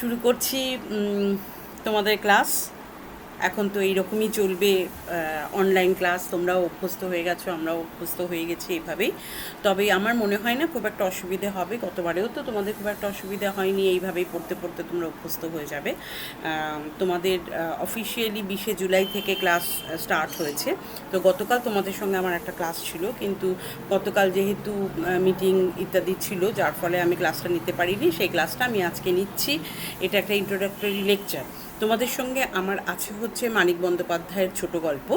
শুরু করছি তোমাদের ক্লাস। এখন তো এইরকমই চলবে, অনলাইন ক্লাস। তোমরাও অভ্যস্ত হয়ে গেছো, আমরাও অভ্যস্ত হয়ে গেছি এভাবেই। তবে আমার মনে হয় না খুব একটা অসুবিধে হবে। গতবারেও তো তোমাদের খুব একটা অসুবিধা হয়নি, এইভাবেই পড়তে পড়তে তোমরা অভ্যস্ত হয়ে যাবে। তোমাদের অফিসিয়ালি 20শে জুলাই থেকে ক্লাস স্টার্ট হয়েছে। তো গতকাল তোমাদের সঙ্গে আমার একটা ক্লাস ছিল, কিন্তু গতকাল যেহেতু মিটিং ইত্যাদি ছিল, যার ফলে আমি ক্লাসটা নিতে পারিনি। সেই ক্লাসটা আমি আজকে নিচ্ছি। এটা একটা ইন্ট্রোডাক্টরি লেকচার। তোমাদের সঙ্গে আমার আছে হচ্ছে মানিক বন্দ্যোপাধ্যায়ের ছোট গল্প,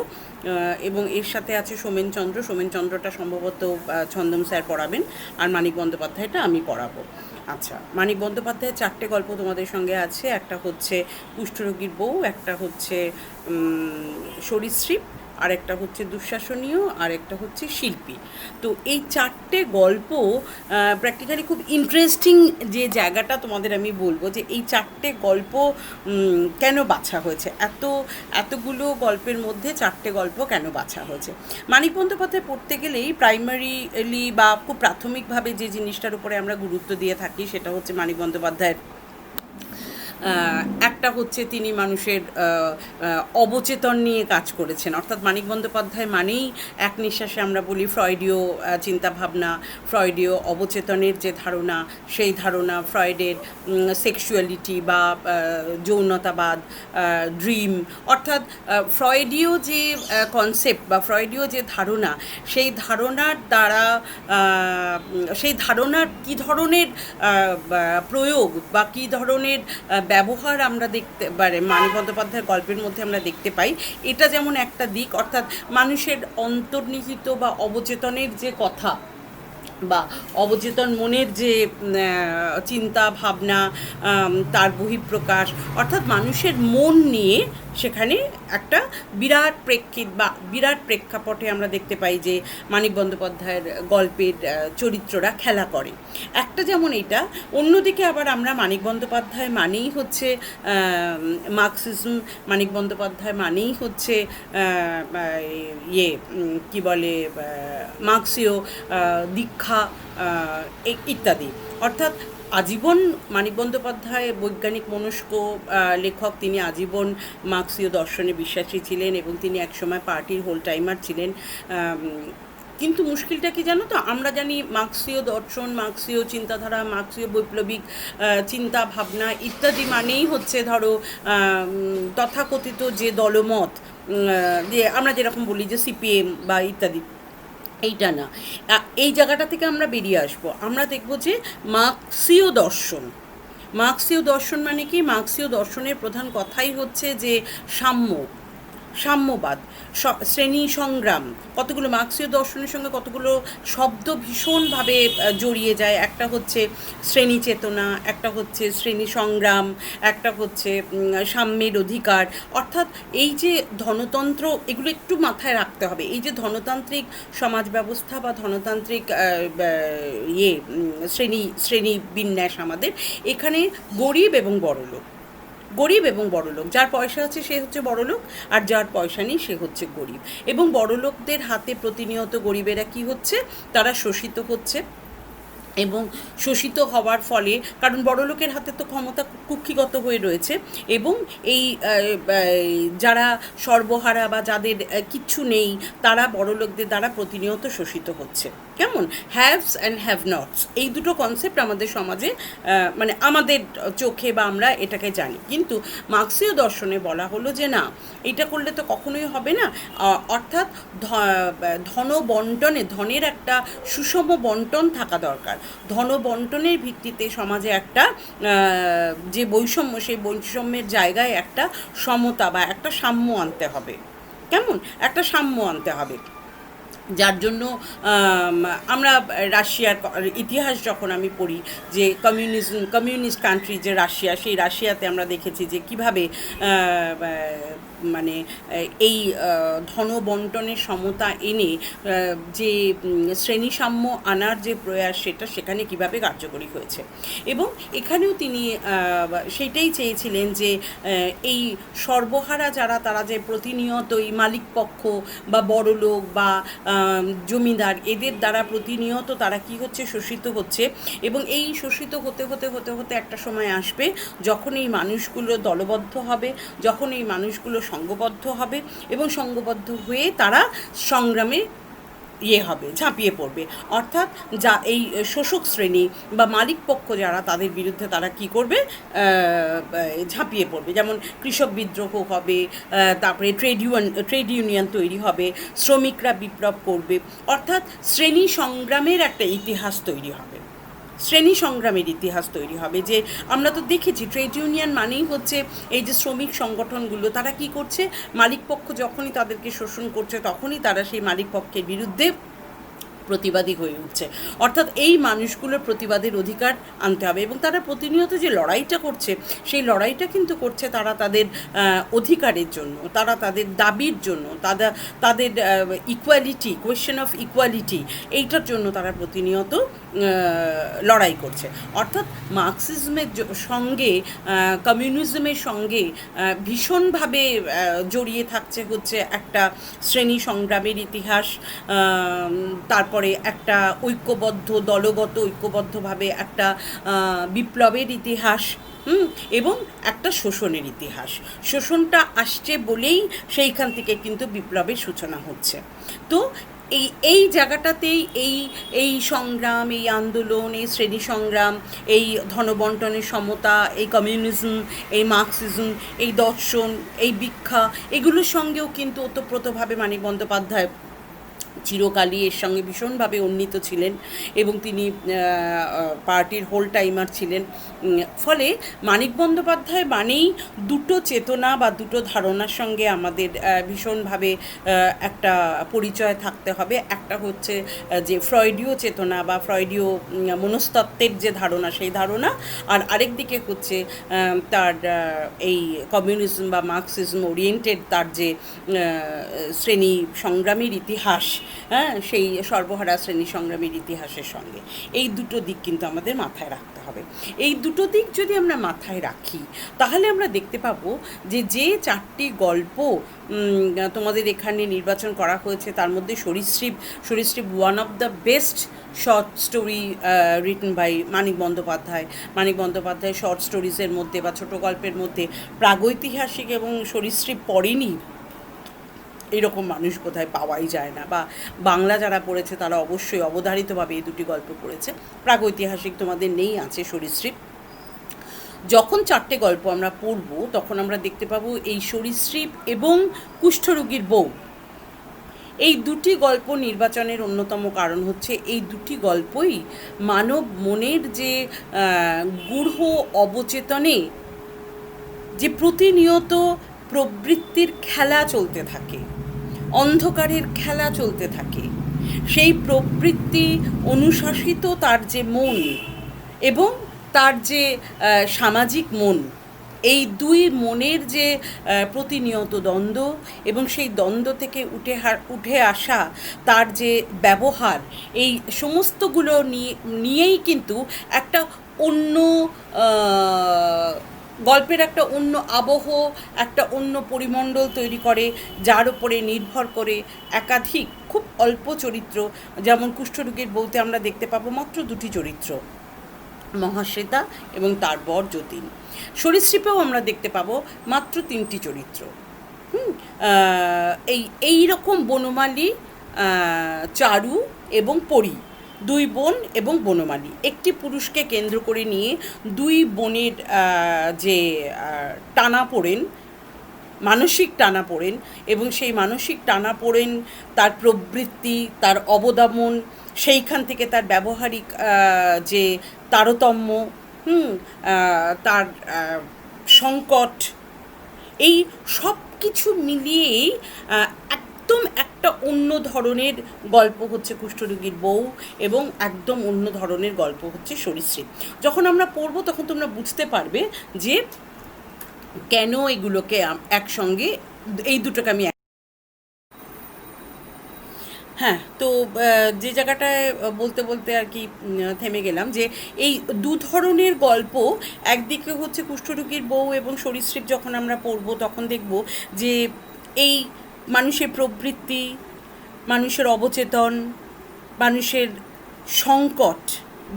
এবং এর সাথে আছে সোমেনচন্দ্র। সোমেনচন্দ্রটা সম্ভবত ছন্দম স্যার পড়াবেন, আর মানিক বন্দ্যোপাধ্যায়টা আমি পড়াবো। আচ্ছা, মানিক বন্দ্যোপাধ্যায়ের 4টে গল্প তোমাদের সঙ্গে আছে। একটা হচ্ছে কুষ্ঠরোগীর বউ, একটা হচ্ছে সরীসৃপ, আর একটা হচ্ছে দুঃশাসনীয়, আর একটা হচ্ছে শিল্পী। তো এই 4টে গল্প প্র্যাকটিক্যালি খুব ইন্টারেস্টিং। যে জায়গাটা তোমাদের আমি বলবো যে এই 4টে গল্প কেন বাছা হয়েছে, এতগুলো গল্পের মধ্যে 4টে গল্প কেন বাছা হয়েছে। মানিক বন্দ্যোপাধ্যায় পড়তে গেলেই প্রাইমারিলি বা খুব প্রাথমিকভাবে যে জিনিসটার উপরে আমরা গুরুত্ব দিয়ে থাকি সেটা হচ্ছে মানিক বন্দ্যোপাধ্যায়ের একটা হচ্ছে তিনি মানুষের অবচেতন নিয়ে কাজ করেছেন। অর্থাৎ মানিক বন্দ্যোপাধ্যায় মানেই এক নিঃশ্বাসে আমরা বলি ফ্রয়েডীয় চিন্তাভাবনা, ফ্রয়েডীয় অবচেতনের যে ধারণা, সেই ধারণা, ফ্রয়েডের সেক্সুয়ালিটি বা যৌনতাবাদ, ড্রিম, অর্থাৎ ফ্রয়েডীয় যে কনসেপ্ট বা ফ্রয়েডীয় যে ধারণা, সেই ধারণার দ্বারা সেই ধারণার কী ধরনের প্রয়োগ বা কী ধরনের ব্যবহার আমরা দেখতে পারে মানিক বন্দ্যোপাধ্যায়ের গল্পের মধ্যে আমরা দেখতে পাই। এটা যেমন একটা দিক, অর্থাৎ মানুষের অন্তর্নিহিত বা অবচেতনের যে কথা বা অবচেতন মনের যে চিন্তা ভাবনা, তার বহিঃপ্রকাশ, অর্থাৎ মানুষের মন নিয়ে সেখানে একটা বিরাট প্রেক্ষিত বা বিরাট প্রেক্ষাপটে আমরা দেখতে পাই যে মানিক বন্দ্যোপাধ্যায়ের গল্পের চরিত্ররা খেলা করে। একটা যেমন এটা, অন্যদিকে আবার আমরা মানিক বন্দ্যোপাধ্যায় মানেই হচ্ছে মার্কসিজম, মানিক বন্দ্যোপাধ্যায় মানেই হচ্ছে কি বলে মার্ক্সীয় দীক্ষা ইত্যাদি। অর্থাৎ আজীবন মানিক বন্দ্যোপাধ্যায় বৈজ্ঞানিক মনস্ক লেখক, তিনি আজীবন মার্ক্সীয় দর্শনে বিশ্বাসী ছিলেন এবং তিনি একসময় পার্টির হোল টাইমার ছিলেন। কিন্তু মুশকিলটা কি জানো তো, আমরা জানি মার্ক্সীয় দর্শন, মার্ক্সীয় চিন্তাধারা, মার্ক্সীয় বৈপ্লবিক চিন্তা ভাবনা ইত্যাদি মানেই হচ্ছে ধরো তথাকথিত যে দলমত, যে আমরা যেরকম বলি যে সিপিএম বা ইত্যাদি, এইটা না। এই জায়গাটা থেকে আমরা বেরিয়ে আসবো। আমরা দেখব যে মার্ক্সীয় দর্শন, মার্ক্সীয় দর্শন মানে কি? মার্ক্সীয় দর্শনের প্রধান কথাই হচ্ছে যে সাম্যবাদ, শ্রেণী সংগ্রাম। কতগুলো মার্ক্সীয় দর্শনের সঙ্গে কতগুলো শব্দ ভীষণভাবে জড়িয়ে যায়। একটা হচ্ছে শ্রেণী চেতনা, একটা হচ্ছে শ্রেণী সংগ্রাম, একটা হচ্ছে সাম্যের অধিকার। অর্থাৎ এই যে ধনতন্ত্র, এগুলো একটু মাথায় রাখতে হবে। এই যে ধনতান্ত্রিক সমাজ ব্যবস্থা বা ধনতান্ত্রিক শ্রেণী বিন্যাস আমাদের এখানে, গরিব এবং বড়লোক, গরিব এবং বড়লোক, যার পয়সা আছে সে হচ্ছে বড়লোক, আর যার পয়সা নেই সে হচ্ছে গরিব। এবং বড়লোকদের হাতে প্রতিনিয়ত গরিবেরা কি হচ্ছে, তারা শোষিত হচ্ছে। এবং শোষিত হওয়ার ফলে, কারণ বড়লোকের হাতে তো ক্ষমতা কুক্ষিগত হয়ে রয়েছে, এবং এই যারা সর্বহারা বা যাদের কিচ্ছু নেই, তারা বড়লোকদের দ্বারা প্রতিনিয়ত শোষিত হচ্ছে। কেমন হ্যাভস অ্যান্ড হ্যাভ নটস, এই দুটো কনসেপ্ট আমাদের সমাজে মানে আমাদের চোখে বা আমরা এটাকে জানি। কিন্তু মার্ক্সীয় দর্শনে বলা হলো যে না, এটা করলে তো কখনোই হবে না। অর্থাৎ ধন বন্টনে, ধনের একটা সুষম বন্টন থাকা দরকার। ধন বন্টনের ভিত্তিতে সমাজে একটা যে বৈষম্য, সেই বৈষম্যের জায়গায় একটা সমতা বা একটা সাম্য আনতে হবে। কেমন একটা সাম্য আনতে হবে, যার জন্য আমরা রাশিয়ার ইতিহাস যখন আমি পড়ি, যে কমিউনিস্ট কান্ট্রি যে রাশিয়া, সেই রাশিয়াতে আমরা দেখেছি যে কীভাবে মানে এই ধন বন্টনের সমতা এনে যে শ্রেণীসাম্য আনার যে প্রয়াস, সেটা সেখানে কিভাবে কার্যকরী হয়েছে। এবং এখানেও তিনি সেইটাই চেয়েছিলেন যে এই সর্বহারা যারা, তারা যে প্রতিনিয়তই মালিকপক্ষ বা বড়লোক বা জমিদার, এদের দ্বারা প্রতিনিয়ত তারা কি হচ্ছে, শোষিত হচ্ছে। এবং এই শোষিত হতে হতে হতে হতে একটা সময় আসবে যখন এই মানুষগুলো দলবদ্ধ হবে, যখন এই মানুষগুলো সংঘবদ্ধ হবে এবং সংঘবদ্ধ হয়ে তারা সংগ্রামে হবে, ঝাঁপিয়ে পড়বে। অর্থাৎ যা এই শোষক শ্রেণী বা মালিক পক্ষ যারা, তাদের বিরুদ্ধে তারা কি করবে, ঝাঁপিয়ে পড়বে। যেমন কৃষক বিদ্রোহ হবে, তারপরে ট্রেড ইউনিয়ন তৈরি হবে, শ্রমিকরা বিপ্লব করবে। অর্থাৎ শ্রেণী সংগ্রামের একটা ইতিহাস তৈরি হবে, শ্রেণী সংগ্রামের ইতিহাস তৈরি হবে। যে আমরা তো দেখেছি ট্রেড ইউনিয়ন মানেই হচ্ছে এই যে শ্রমিক সংগঠনগুলো, তারা কি করছে, মালিক পক্ষ যখনই তাদেরকে শোষণ করছে তখনই তারা সেই মালিক পক্ষের বিরুদ্ধে প্রতিবাদী হয়ে উঠছে। অর্থাৎ এই মানুষগুলোর প্রতিবাদের অধিকার আনতে হবে। এবং তারা প্রতিনিয়ত যে লড়াইটা করছে, সেই লড়াইটা কিন্তু করছে তারা তাদের অধিকারের জন্য, তারা তাদের দাবির জন্য, তাদের ইকুয়ালিটি, কোয়েশ্চেন অফ ইকুয়ালিটি, এইটার জন্য তারা প্রতিনিয়ত লড়াই করছে। অর্থাৎ মার্কসিজমের সঙ্গে কমিউনিজমের সঙ্গে ভীষণভাবে জড়িয়ে থাকছে হচ্ছে একটা শ্রেণী সংগ্রামের ইতিহাস, তারপরে একটা ঐক্যবদ্ধ, দলগত ঐক্যবদ্ধভাবে একটা বিপ্লবের ইতিহাস, এবং একটা শোষণের ইতিহাস। শোষণটা আসছে বলেই সেইখান থেকে কিন্তু বিপ্লবের সূচনা হচ্ছে। তো এই জায়গাটাতেই এই সংগ্রাম, এই আন্দোলন, এই শ্রেণী সংগ্রাম, এই ধনবন্টনের সমতা, এই কমিউনিজম, এই মার্কসিজম, এই দর্শন, এই ভিক্ষা, এগুলোর সঙ্গেও কিন্তু ওতপ্রোতভাবে মানিক বন্দ্যোপাধ্যায় চিরকালই এর সঙ্গে ভীষণভাবে উন্নীত ছিলেন এবং তিনি পার্টির হোল টাইমার ছিলেন। ফলে মানিক বন্দ্যোপাধ্যায় মানেই দুটো চেতনা বা দুটো ধারণার সঙ্গে আমাদের ভীষণভাবে একটা পরিচয় থাকতে হবে। একটা হচ্ছে যে ফ্রয়েডীয় চেতনা বা ফ্রয়েডীয় মনস্তত্ত্বের যে ধারণা, সেই ধারণা, আর আরেক দিকে হচ্ছে তার এই কমিউনিজম বা মার্কসিজম ওরিয়েন্টেড তার যে শ্রেণী সংগ্রামের ইতিহাস, সেই সর্বহারা শ্রেণী সংগ্রামের ইতিহাসের সঙ্গে এই দুটো দিক কিন্তু আমাদের মাথায় রাখতে হবে। এই দুটো দিক যদি আমরা মাথায় রাখি, তাহলে আমরা দেখতে পাবো যে চারটি গল্প তোমাদের এখানে নির্বাচন করা হয়েছে, তার মধ্যে Sarisrip one of the best short story written by Manik Bandyopadhyay short স্টোরিজের মধ্যে বা ছোটো গল্পের মধ্যে প্রাগৈতিহাসিক এবং সরীসৃপ পড়েনি এরকম মানুষ বোধহয় পাওয়াই যায় না। বা বাংলা যারা পড়েছে তারা অবশ্যই অবধারিতভাবে এই দুটি গল্প পড়েছে। প্রাগৈতিহাসিক তোমাদের নেই, আছে সরীসৃপ। যখন চারটে গল্প আমরা পড়ব তখন আমরা দেখতে পাবো এই সরীসৃপ এবং কুষ্ঠরোগীর বউ, এই দুটি গল্প নির্বাচনের অন্যতম কারণ হচ্ছে এই দুটি গল্পই মানব মনের যে গূঢ় অবচেতনে যে প্রতিনিয়ত প্রবৃত্তির খেলা চলতে থাকে, অন্ধকারের খেলা চলতে থাকে, সেই প্রবৃত্তি অনুশাসিত তার যে মন এবং তার যে সামাজিক মন, এই দুই মনের যে প্রতিনিয়ত দ্বন্দ্ব এবং সেই দ্বন্দ্ব থেকে উঠে আসা তার যে ব্যবহার, এই সমস্তগুলো নিয়েই কিন্তু একটা অন্য গল্পের একটা অন্য আবহ, একটা অন্য পরিমণ্ডল তৈরি করে, যার উপরে নির্ভর করে একাধিক খুব অল্প চরিত্র, যেমন কুষ্ঠরোগীর বউতে আমরা দেখতে পাবো মাত্র দুটি চরিত্র, মহাশ্বেতা এবং তার বর যতীন। সরীসৃপেও আমরা দেখতে পাবো মাত্র তিনটি চরিত্র। এই রকম বনমালী, চারু এবং পরী, দুই বোন এবং বনমালী, একটি পুরুষকে কেন্দ্র করে নিয়ে দুই বোনের যে টানাপোড়েন, মানসিক টানাপোড়েন, এবং সেই মানসিক টানাপোড়েন, তার প্রবৃত্তি, তার অবদমন, সেইখান থেকে তার ব্যবহারিক যে তারতম্য, তার সংকট, এই সব কিছু মিলিয়েই একদম একটা অন্য ধরনের গল্প হচ্ছে কুষ্ঠরোগীর বউ এবং একদম অন্য ধরনের গল্প হচ্ছে সরীসৃপ। যখন আমরা পড়বো তখন তোমরা বুঝতে পারবে যে কেন এগুলোকে একসঙ্গে, এই দুটোকে আমি তো যে জায়গাটায় বলতে বলতে আর কি থেমে গেলাম, যে এই দু ধরনের গল্প, একদিকে হচ্ছে কুষ্ঠরোগীর বউ এবং সরীসৃপ যখন আমরা পড়ব তখন দেখব যে এই মানুষের প্রবৃত্তি, মানুষের অবচেতন, মানুষের সংকট,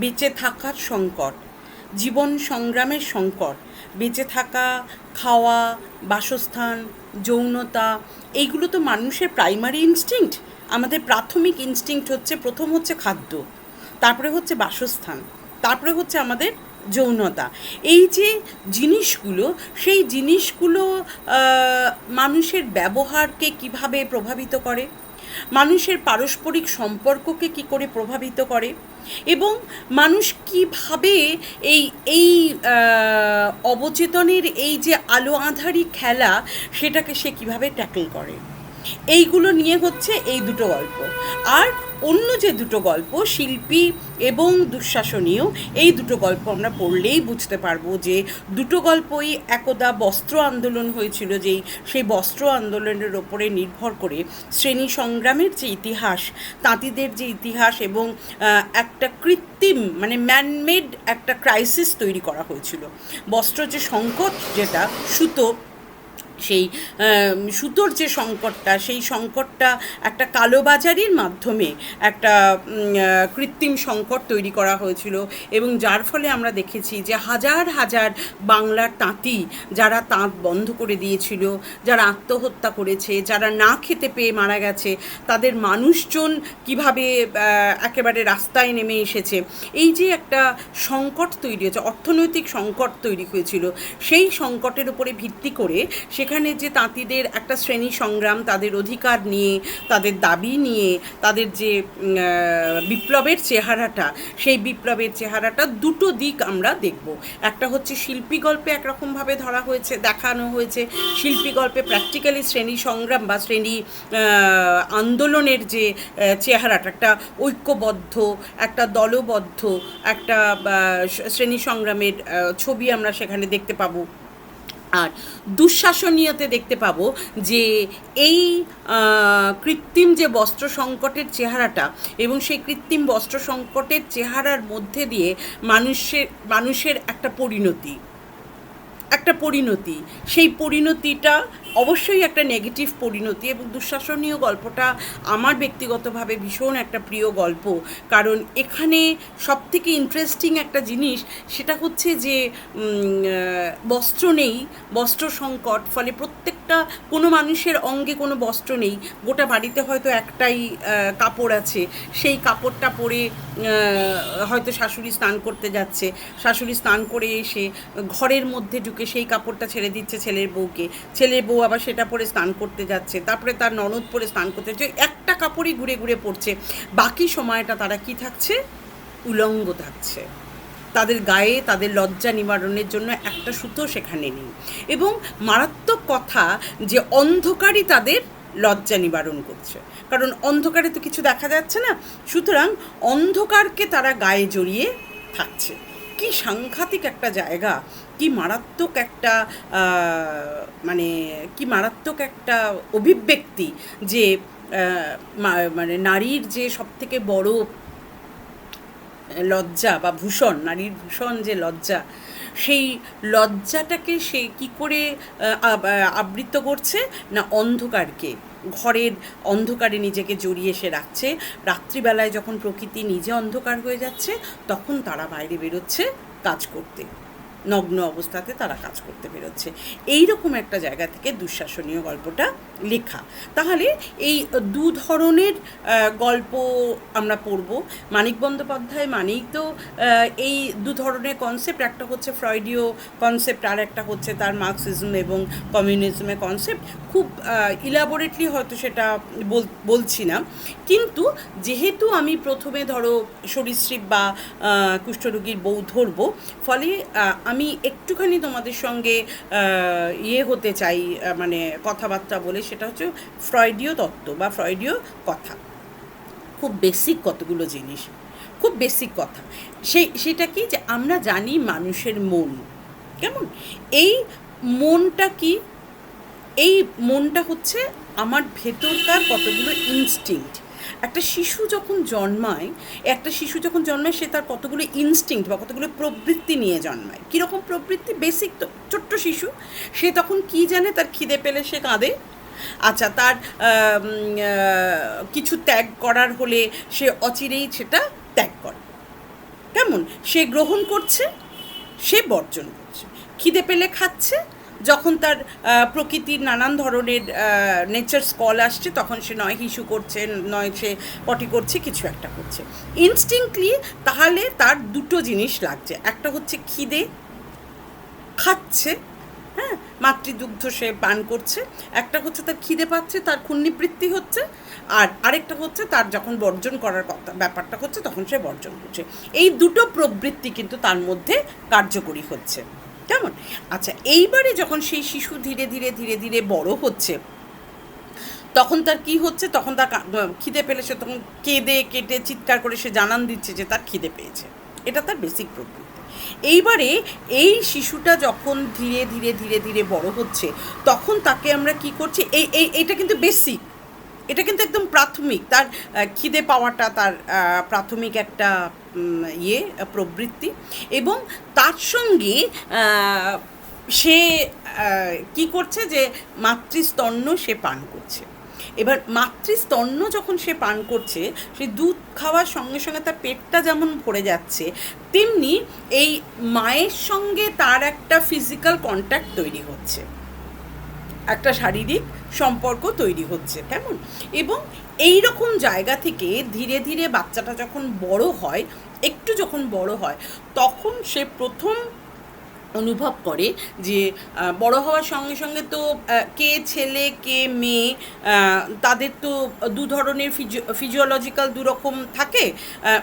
বেঁচে থাকার সংকট, জীবন সংগ্রামের সংকট, বেঁচে থাকা, খাওয়া, বাসস্থান, যৌনতা, এইগুলো তো মানুষের প্রাইমারি ইনস্টিংক্ট। আমাদের প্রাথমিক ইনস্টিংক্ট হচ্ছে, প্রথম হচ্ছে খাদ্য, তারপরে হচ্ছে বাসস্থান, তারপরে হচ্ছে আমাদের যৌনতা। এই যে জিনিসগুলো, সেই জিনিসগুলো মানুষের ব্যবহারকে কিভাবে প্রভাবিত করে, মানুষের পারস্পরিক সম্পর্ককে কি করে প্রভাবিত করে, এবং মানুষ কিভাবে এই এই অবচেতনের এই যে আলো আঁধারি খেলা, সেটাকে সে কিভাবে ট্যাকল করে, এইগুলো নিয়ে হচ্ছে এই দুটো গল্প। আর অন্য যে দুটো গল্প, শিল্পী এবং দুঃশাসনীয়, এই দুটো গল্প আমরা পড়লেই বুঝতে পারবো যে দুটো গল্পই একদা বস্ত্র আন্দোলন হয়েছিল, সেই বস্ত্র আন্দোলনের ওপরে নির্ভর করে শ্রেণী সংগ্রামের যে ইতিহাস, তাঁতিদের যে ইতিহাস, এবং একটা কৃত্রিম মানে ম্যানমেড একটা ক্রাইসিস তৈরি করা হয়েছিল। বস্ত্র যে সংকট, যেটা সুতো, সেই সুতোর যে সংকটটা, সেই সংকটটা একটা কালোবাজারির মাধ্যমে একটা কৃত্রিম সংকট তৈরি করা হয়েছিল, এবং যার ফলে আমরা দেখেছি যে হাজার হাজার বাংলার তাঁতি, যারা তাঁত বন্ধ করে দিয়েছিল, যারা আত্মহত্যা করেছে, যারা না খেতে পেয়ে মারা গেছে, তাদের মানুষজন কিভাবে একেবারে রাস্তায় নেমে এসেছে। এই যে একটা সংকট তৈরি হয়েছে, অর্থনৈতিক সংকট তৈরি হয়েছিল, সেই সংকটের উপরে ভিত্তি করে সেখানে যে তাঁতিদের একটা শ্রেণী সংগ্রাম, তাদের অধিকার নিয়ে, তাদের দাবি নিয়ে, তাদের যে বিপ্লবের চেহারাটা, সেই বিপ্লবের চেহারাটা দুটো দিক আমরা দেখব। একটা হচ্ছে শিল্পী গল্পে একরকমভাবে ধরা হয়েছে, দেখানো হয়েছে, শিল্পী গল্পে প্র্যাকটিক্যালি শ্রেণী সংগ্রাম বা শ্রেণী আন্দোলনের যে চেহারাটা, একটা ঐক্যবদ্ধ, একটা দলবদ্ধ একটা শ্রেণী সংগ্রামের ছবি আমরা সেখানে দেখতে পাবো। আর দুঃশাসনীয়তে দেখতে পাবো যে এই কৃত্রিম যে বস্ত্র সংকটের চেহারাটা, এবং সেই কৃত্রিম বস্ত্র সংকটের চেহারার মধ্যে দিয়ে মানুষের একটা পরিণতি, সেই পরিণতিটা অবশ্যই একটা নেগেটিভ পরিণতি। এবং দুঃশাসনীয় গল্পটা আমার ব্যক্তিগতভাবে ভীষণ একটা প্রিয় গল্প, কারণ এখানে সবথেকে ইন্টারেস্টিং একটা জিনিস সেটা হচ্ছে যে বস্ত্র নেই, বস্ত্র সংকট, ফলে প্রত্যেকটা কোনো মানুষের অঙ্গে কোনো বস্ত্র নেই, গোটা বাড়িতে হয়তো একটাই কাপড় আছে, সেই কাপড়টা পরে হয়তো শাশুড়ি স্নান করতে যাচ্ছে, শাশুড়ি স্নান করে এসে ঘরের মধ্যে ঢুকে সেই কাপড়টা ছেড়ে দিচ্ছে ছেলের বউকে, ছেলের বউ আবার সেটা পরে স্নান করতে যাচ্ছে, তারপরে তার ননদ পরে স্নান করতে যাচ্ছে, একটা কাপড়ই ঘুরে ঘুরে পড়ছে, বাকি সময়টা তারা কি থাকছে, উলঙ্গ থাকছে। তাদের গায়ে তাদের লজ্জা নিবারণের জন্য একটা সুতো সেখানে নেই। এবং মারাত্মক কথা যে অন্ধকারই তাদের লজ্জা নিবারণ করছে, কারণ অন্ধকারে তো কিছু দেখা যাচ্ছে না, সুতরাং অন্ধকারকে তারা গায়ে জড়িয়ে থাকছে। কি সাংঘাতিক একটা জায়গা, কি মারাত্মক একটা কি মারাত্মক একটা অভিব্যক্তি, যে মানে নারীর যে সবথেকে বড় লজ্জা বা ভূষণ, নারীর ভূষণ যে লজ্জা, সেই লজ্জাটাকে সে কি করে আবৃত করছে না, অন্ধকারকে, ঘরের অন্ধকারে নিজেকে জড়িয়ে সে রাখছে। রাত্রিবেলায় যখন প্রকৃতি নিজে অন্ধকার হয়ে যাচ্ছে, তখন তারা বাইরে বেরোচ্ছে কাজ করতে, নগ্ন অবস্থাতে তারা কাজ করতে বেরোচ্ছে। এইরকম একটা জায়গা থেকে দুঃশাসনীয় গল্পটা লেখা। তাহলে এই দু ধরনের গল্প আমরা পড়ব। মানিক বন্দ্যোপাধ্যায় মানেই তো এই দু ধরনের কনসেপ্ট, একটা হচ্ছে ফ্রয়েডীয় কনসেপ্ট, আর একটা হচ্ছে তার মার্কসিজম এবং কমিউনিজমের কনসেপ্ট। খুব ইলাবোরেটলি হয়তো সেটা বলছি না, কিন্তু যেহেতু আমি প্রথমে ধরো সরীসৃপ বা কুষ্ঠরোগীর বউ ধরবো, ফলে আমি একটুখানি তোমাদের সঙ্গে হতে চাই, মানে কথাবার্তা বলে, সেটা হচ্ছে ফ্রয়েডীয় তত্ত্ব বা ফ্রয়েডীয় কথা। খুব বেসিক কতগুলো জিনিস, খুব বেসিক কথা। সেটা কি, যে আমরা জানি মানুষের মন কেমন, এই মনটা কি, এই মনটা হচ্ছে আমার ভেতরকার কতগুলো ইনস্টিংক্ট। একটা শিশু যখন জন্মায় সে তার কতগুলো ইনস্টিংক্ট বা কতগুলো প্রবৃত্তি নিয়ে জন্মায়। কীরকম প্রবৃত্তি? বেসিক তো, ছোট্ট শিশু, সে তখন কি জানে, তার খিদে পেলে সে কাঁদে, আচ্ছা, তার কিছু ত্যাগ করার হলে সে অচিরেই সেটা ত্যাগ করে। কেমন? সে গ্রহণ করছে, সে বর্জন করছে। খিদে পেলে খাচ্ছে, যখন তার প্রকৃতির নানান ধরনের নেচার্স কল আসছে তখন সে নয় হিসু করছে, নয় সে পটি করছে, কিছু একটা করছে ইনস্টিংক্টলি। তাহলে তার দুটো জিনিস লাগছে, একটা হচ্ছে খিদে, খাচ্ছে, হ্যাঁ, মাতৃদুগ্ধ সে পান করছে, একটা হচ্ছে তার খিদে পাচ্ছে, তার ক্ষুণ্ণিবৃত্তি হচ্ছে, আর আরেকটা হচ্ছে তার যখন বর্জন করার কথা ব্যাপারটা হচ্ছে তখন সে বর্জন করছে। এই দুটো প্রবৃত্তি কিন্তু তার মধ্যে কার্যকরী হচ্ছে। কেমন? আচ্ছা, এইবারে যখন সেই শিশু ধীরে ধীরে ধীরে ধীরে বড় হচ্ছে, তখন তার কি হচ্ছে, তখন তার খিদে পেলে সে তখন কেঁদে কেটে চিৎকার করে সে জানান দিচ্ছে যে তার খিদে পেয়েছে। এটা তার বেসিক প্রবৃত্তি। এইবারে এই শিশুটা যখন ধীরে ধীরে ধীরে ধীরে বড় হচ্ছে, তখন তাকে আমরা কি করছি, এইটা কিন্তু বেসিক, এটা কিন্তু একদম প্রাথমিক, তার খিদে পাওয়াটা তার প্রাথমিক একটা প্রবৃত্তি। এবং তার সঙ্গে সে কি করছে, যে মাতৃস্তন্য সে পান করছে। এবার মাতৃস্তন্য যখন সে পান করছে, সে দুধ খাওয়ার সঙ্গে সঙ্গে তার পেটটা যেমন ভরে যাচ্ছে, তেমনি এই মায়ের সঙ্গে তার একটা ফিজিক্যাল কন্ট্যাক্ট তৈরি হচ্ছে, একটা শারীরিক সম্পর্ক তৈরি হচ্ছে। কেমন? এবং এই রকম জায়গা থেকে ধীরে ধীরে বাচ্চাটা যখন বড় হয়, একটু যখন বড় হয়, তখন সে প্রথম অনুভব করে যে বড় হওয়ার সঙ্গে সঙ্গে তো কে ছেলে কে মেয়ে, তাদের তো দু ধরনের ফিজিওলজিক্যাল দুরকম থাকে।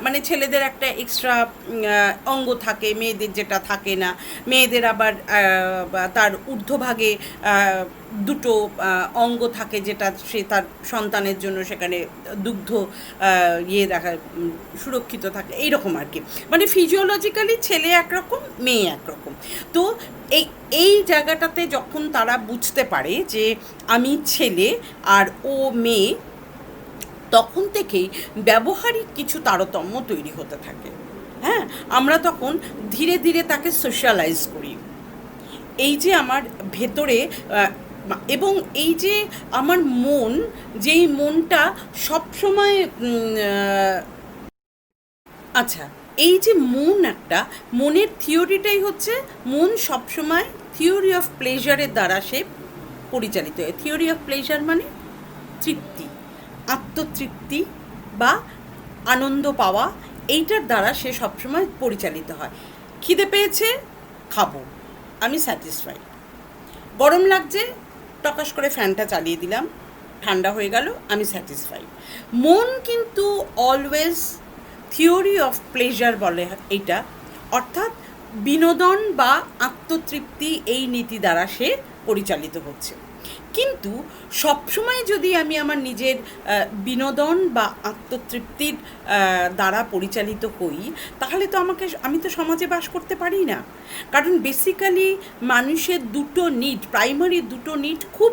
মানে ছেলেদের একটা এক্সট্রা অঙ্গ থাকে, মেয়েদের যেটা থাকে না। মেয়েদের আবার তার ঊর্ধ্বভাগে দুটো অঙ্গ থাকে, যেটা সে তার সন্তানের জন্য সেখানে দুগ্ধ দেখা সুরক্ষিত থাকে, এইরকম আর কি। মানে ফিজিওলজিক্যালি ছেলে একরকম, মেয়ে একরকম। তো এই জায়গাটাতে যখন তারা বুঝতে পারে যে আমি ছেলে আর ও মেয়ে, তখন থেকেই ব্যবহারিক কিছু তারতম্য তৈরি হতে থাকে। হ্যাঁ, আমরা তখন ধীরে ধীরে তাকে সোশ্যালাইজ করি। এই যে আমার ভেতরে এবং এই যে আমার মন, যেই মনটা সবসময় আচ্ছা, এই যে মন, একটা মনের থিওরিটাই হচ্ছে মন সবসময় থিওরি অফ প্লেজারের দ্বারা সে পরিচালিত হয়। থিওরি অফ প্লেজার মানে তৃপ্তি, আত্মতৃপ্তি বা আনন্দ পাওয়া, এইটার দ্বারা সে সবসময় পরিচালিত হয়। খিদে পেয়েছে, খাবো, আমি স্যাটিসফাইড। গরম লাগছে, টকাস করে ফ্যানটা চালিয়ে দিলাম, ঠান্ডা হয়ে গেল, আমি স্যাটিসফাইড। মন কিন্তু অলওয়েজ থিওরি অফ প্লেজার বলে এইটা, অর্থাৎ বিনোদন বা আত্মতৃপ্তি এই নীতি দ্বারা সে পরিচালিত হচ্ছে। কিন্তু সবসময় যদি আমি আমার নিজের বিনোদন বা আত্মতৃপ্তির দ্বারা পরিচালিত হই, তাহলে তো আমি তো সমাজে বাস করতে পারি না। কারণ বেসিক্যালি মানুষের দুটো নিড, প্রাইমারি দুটো নিড খুব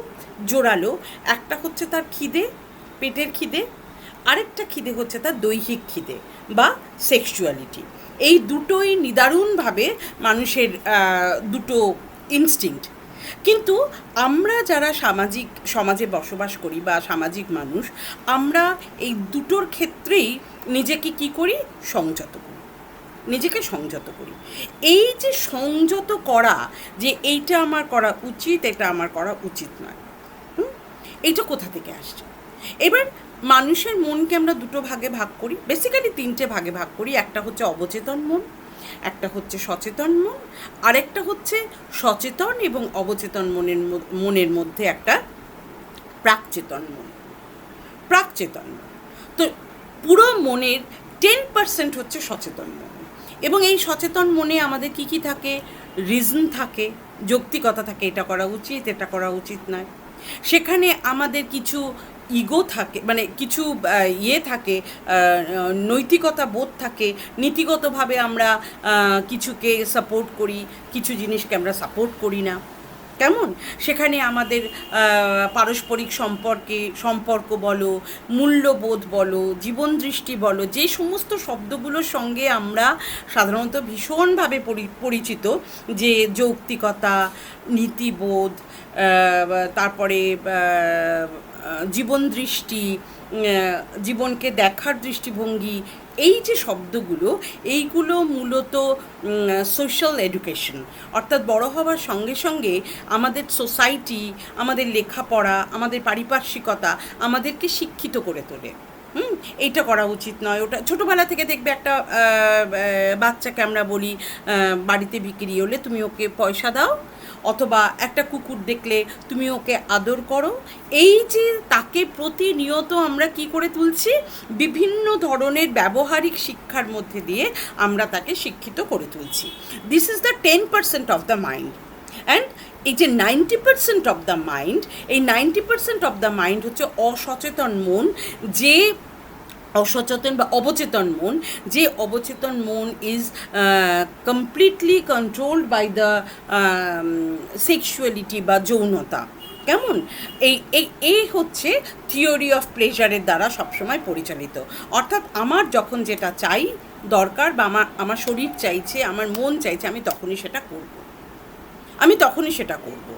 জোরালো। একটা হচ্ছে তার খিদে, পেটের খিদে, আরেকটা খিদে হচ্ছে তার দৈহিক খিদে বা সেক্সুয়ালিটি। এই দুটোই নিদারুণভাবে মানুষের দুটো ইনস্টিংক্ট। কিন্তু আমরা যারা সমাজে বসবাস করি বা সামাজিক মানুষ, আমরা এই দুটোর ক্ষেত্রেই নিজেকে কি করি, সংযত করি, নিজেকে সংযত করি। এই যে সংযত করা, যে এইটা আমার করা উচিত, এটা আমার করা উচিত নয়, এইটা কোথা থেকে আসছে? এবার মানুষের মনকে আমরা দুটো ভাগে ভাগ করি, বেসিক্যালি তিনটে ভাগে ভাগ করি। একটা হচ্ছে অবচেতন মন, একটা হচ্ছে সচেতন মন, আরেকটা হচ্ছে সচেতন এবং অবচেতন মনের মধ্যে একটা প্রাকচেতন মন। তো পুরো মনের 10% হচ্ছে সচেতন মন। এবং এই সচেতন মনে আমাদের কি কি থাকে? রিজন থাকে, যৌক্তিকতা থাকে, এটা করা উচিত, এটা করা উচিত নয়। সেখানে আমাদের কিছু ইগো থাকে, মানে কিছু থাকে, নৈতিকতা বোধ থাকে, নীতিগতভাবে আমরা কিছুকে সাপোর্ট করি, কিছু জিনিসকে আমরা সাপোর্ট করি না। কেমন? সেখানে আমাদের পারস্পরিক সম্পর্ক বলো, মূল্যবোধ বলো, জীবন দৃষ্টি বলো, যে সমস্ত শব্দগুলোর সঙ্গে আমরা সাধারণত ভীষণভাবে পরিচিত, যে যৌক্তিকতা, নীতিবোধ, তারপরে জীবন দৃষ্টি, জীবনকে দেখার দৃষ্টিভঙ্গি, এই যে শব্দগুলো, এইগুলো মূলত সোশ্যাল এডুকেশন, অর্থাৎ বড় হওয়ার সঙ্গে সঙ্গে আমাদের সোসাইটি, আমাদের লেখাপড়া, আমাদের পারিপার্শ্বিকতা আমাদেরকে শিক্ষিত করে তোলে। এইটা করা উচিত নয়, ওটা ছোটোবেলা থেকে দেখবে একটা বাচ্চাকে আমরা বলি বাড়িতে বিক্রি হলে তুমি ওকে পয়সা দাও, অথবা একটা কুকুর দেখলে তুমি ওকে আদর করো। এই যে তাকে প্রতিনিয়ত আমরা কি করে তুলছি, বিভিন্ন ধরনের ব্যবহারিক শিক্ষার মধ্যে দিয়ে আমরা তাকে শিক্ষিত করে তুলছি। This is the 10% of the mind. And এই যে 90% অফ দ্য মাইন্ড, এই 90% অফ দ্য মাইন্ড হচ্ছে অসচেতন মন, যে অসচেতন বা অবচেতন মন, যে অবচেতন মন is completely controlled by the sexuality বা যৌনতা। কেমন? এই হচ্ছে থিওরি অফ প্লেজারের দ্বারা সবসময় পরিচালিত। অর্থাৎ আমার যখন যেটা চাই দরকার, বা আমার শরীর চাইছে, আমার মন চাইছে, আমি তখনই সেটা করব।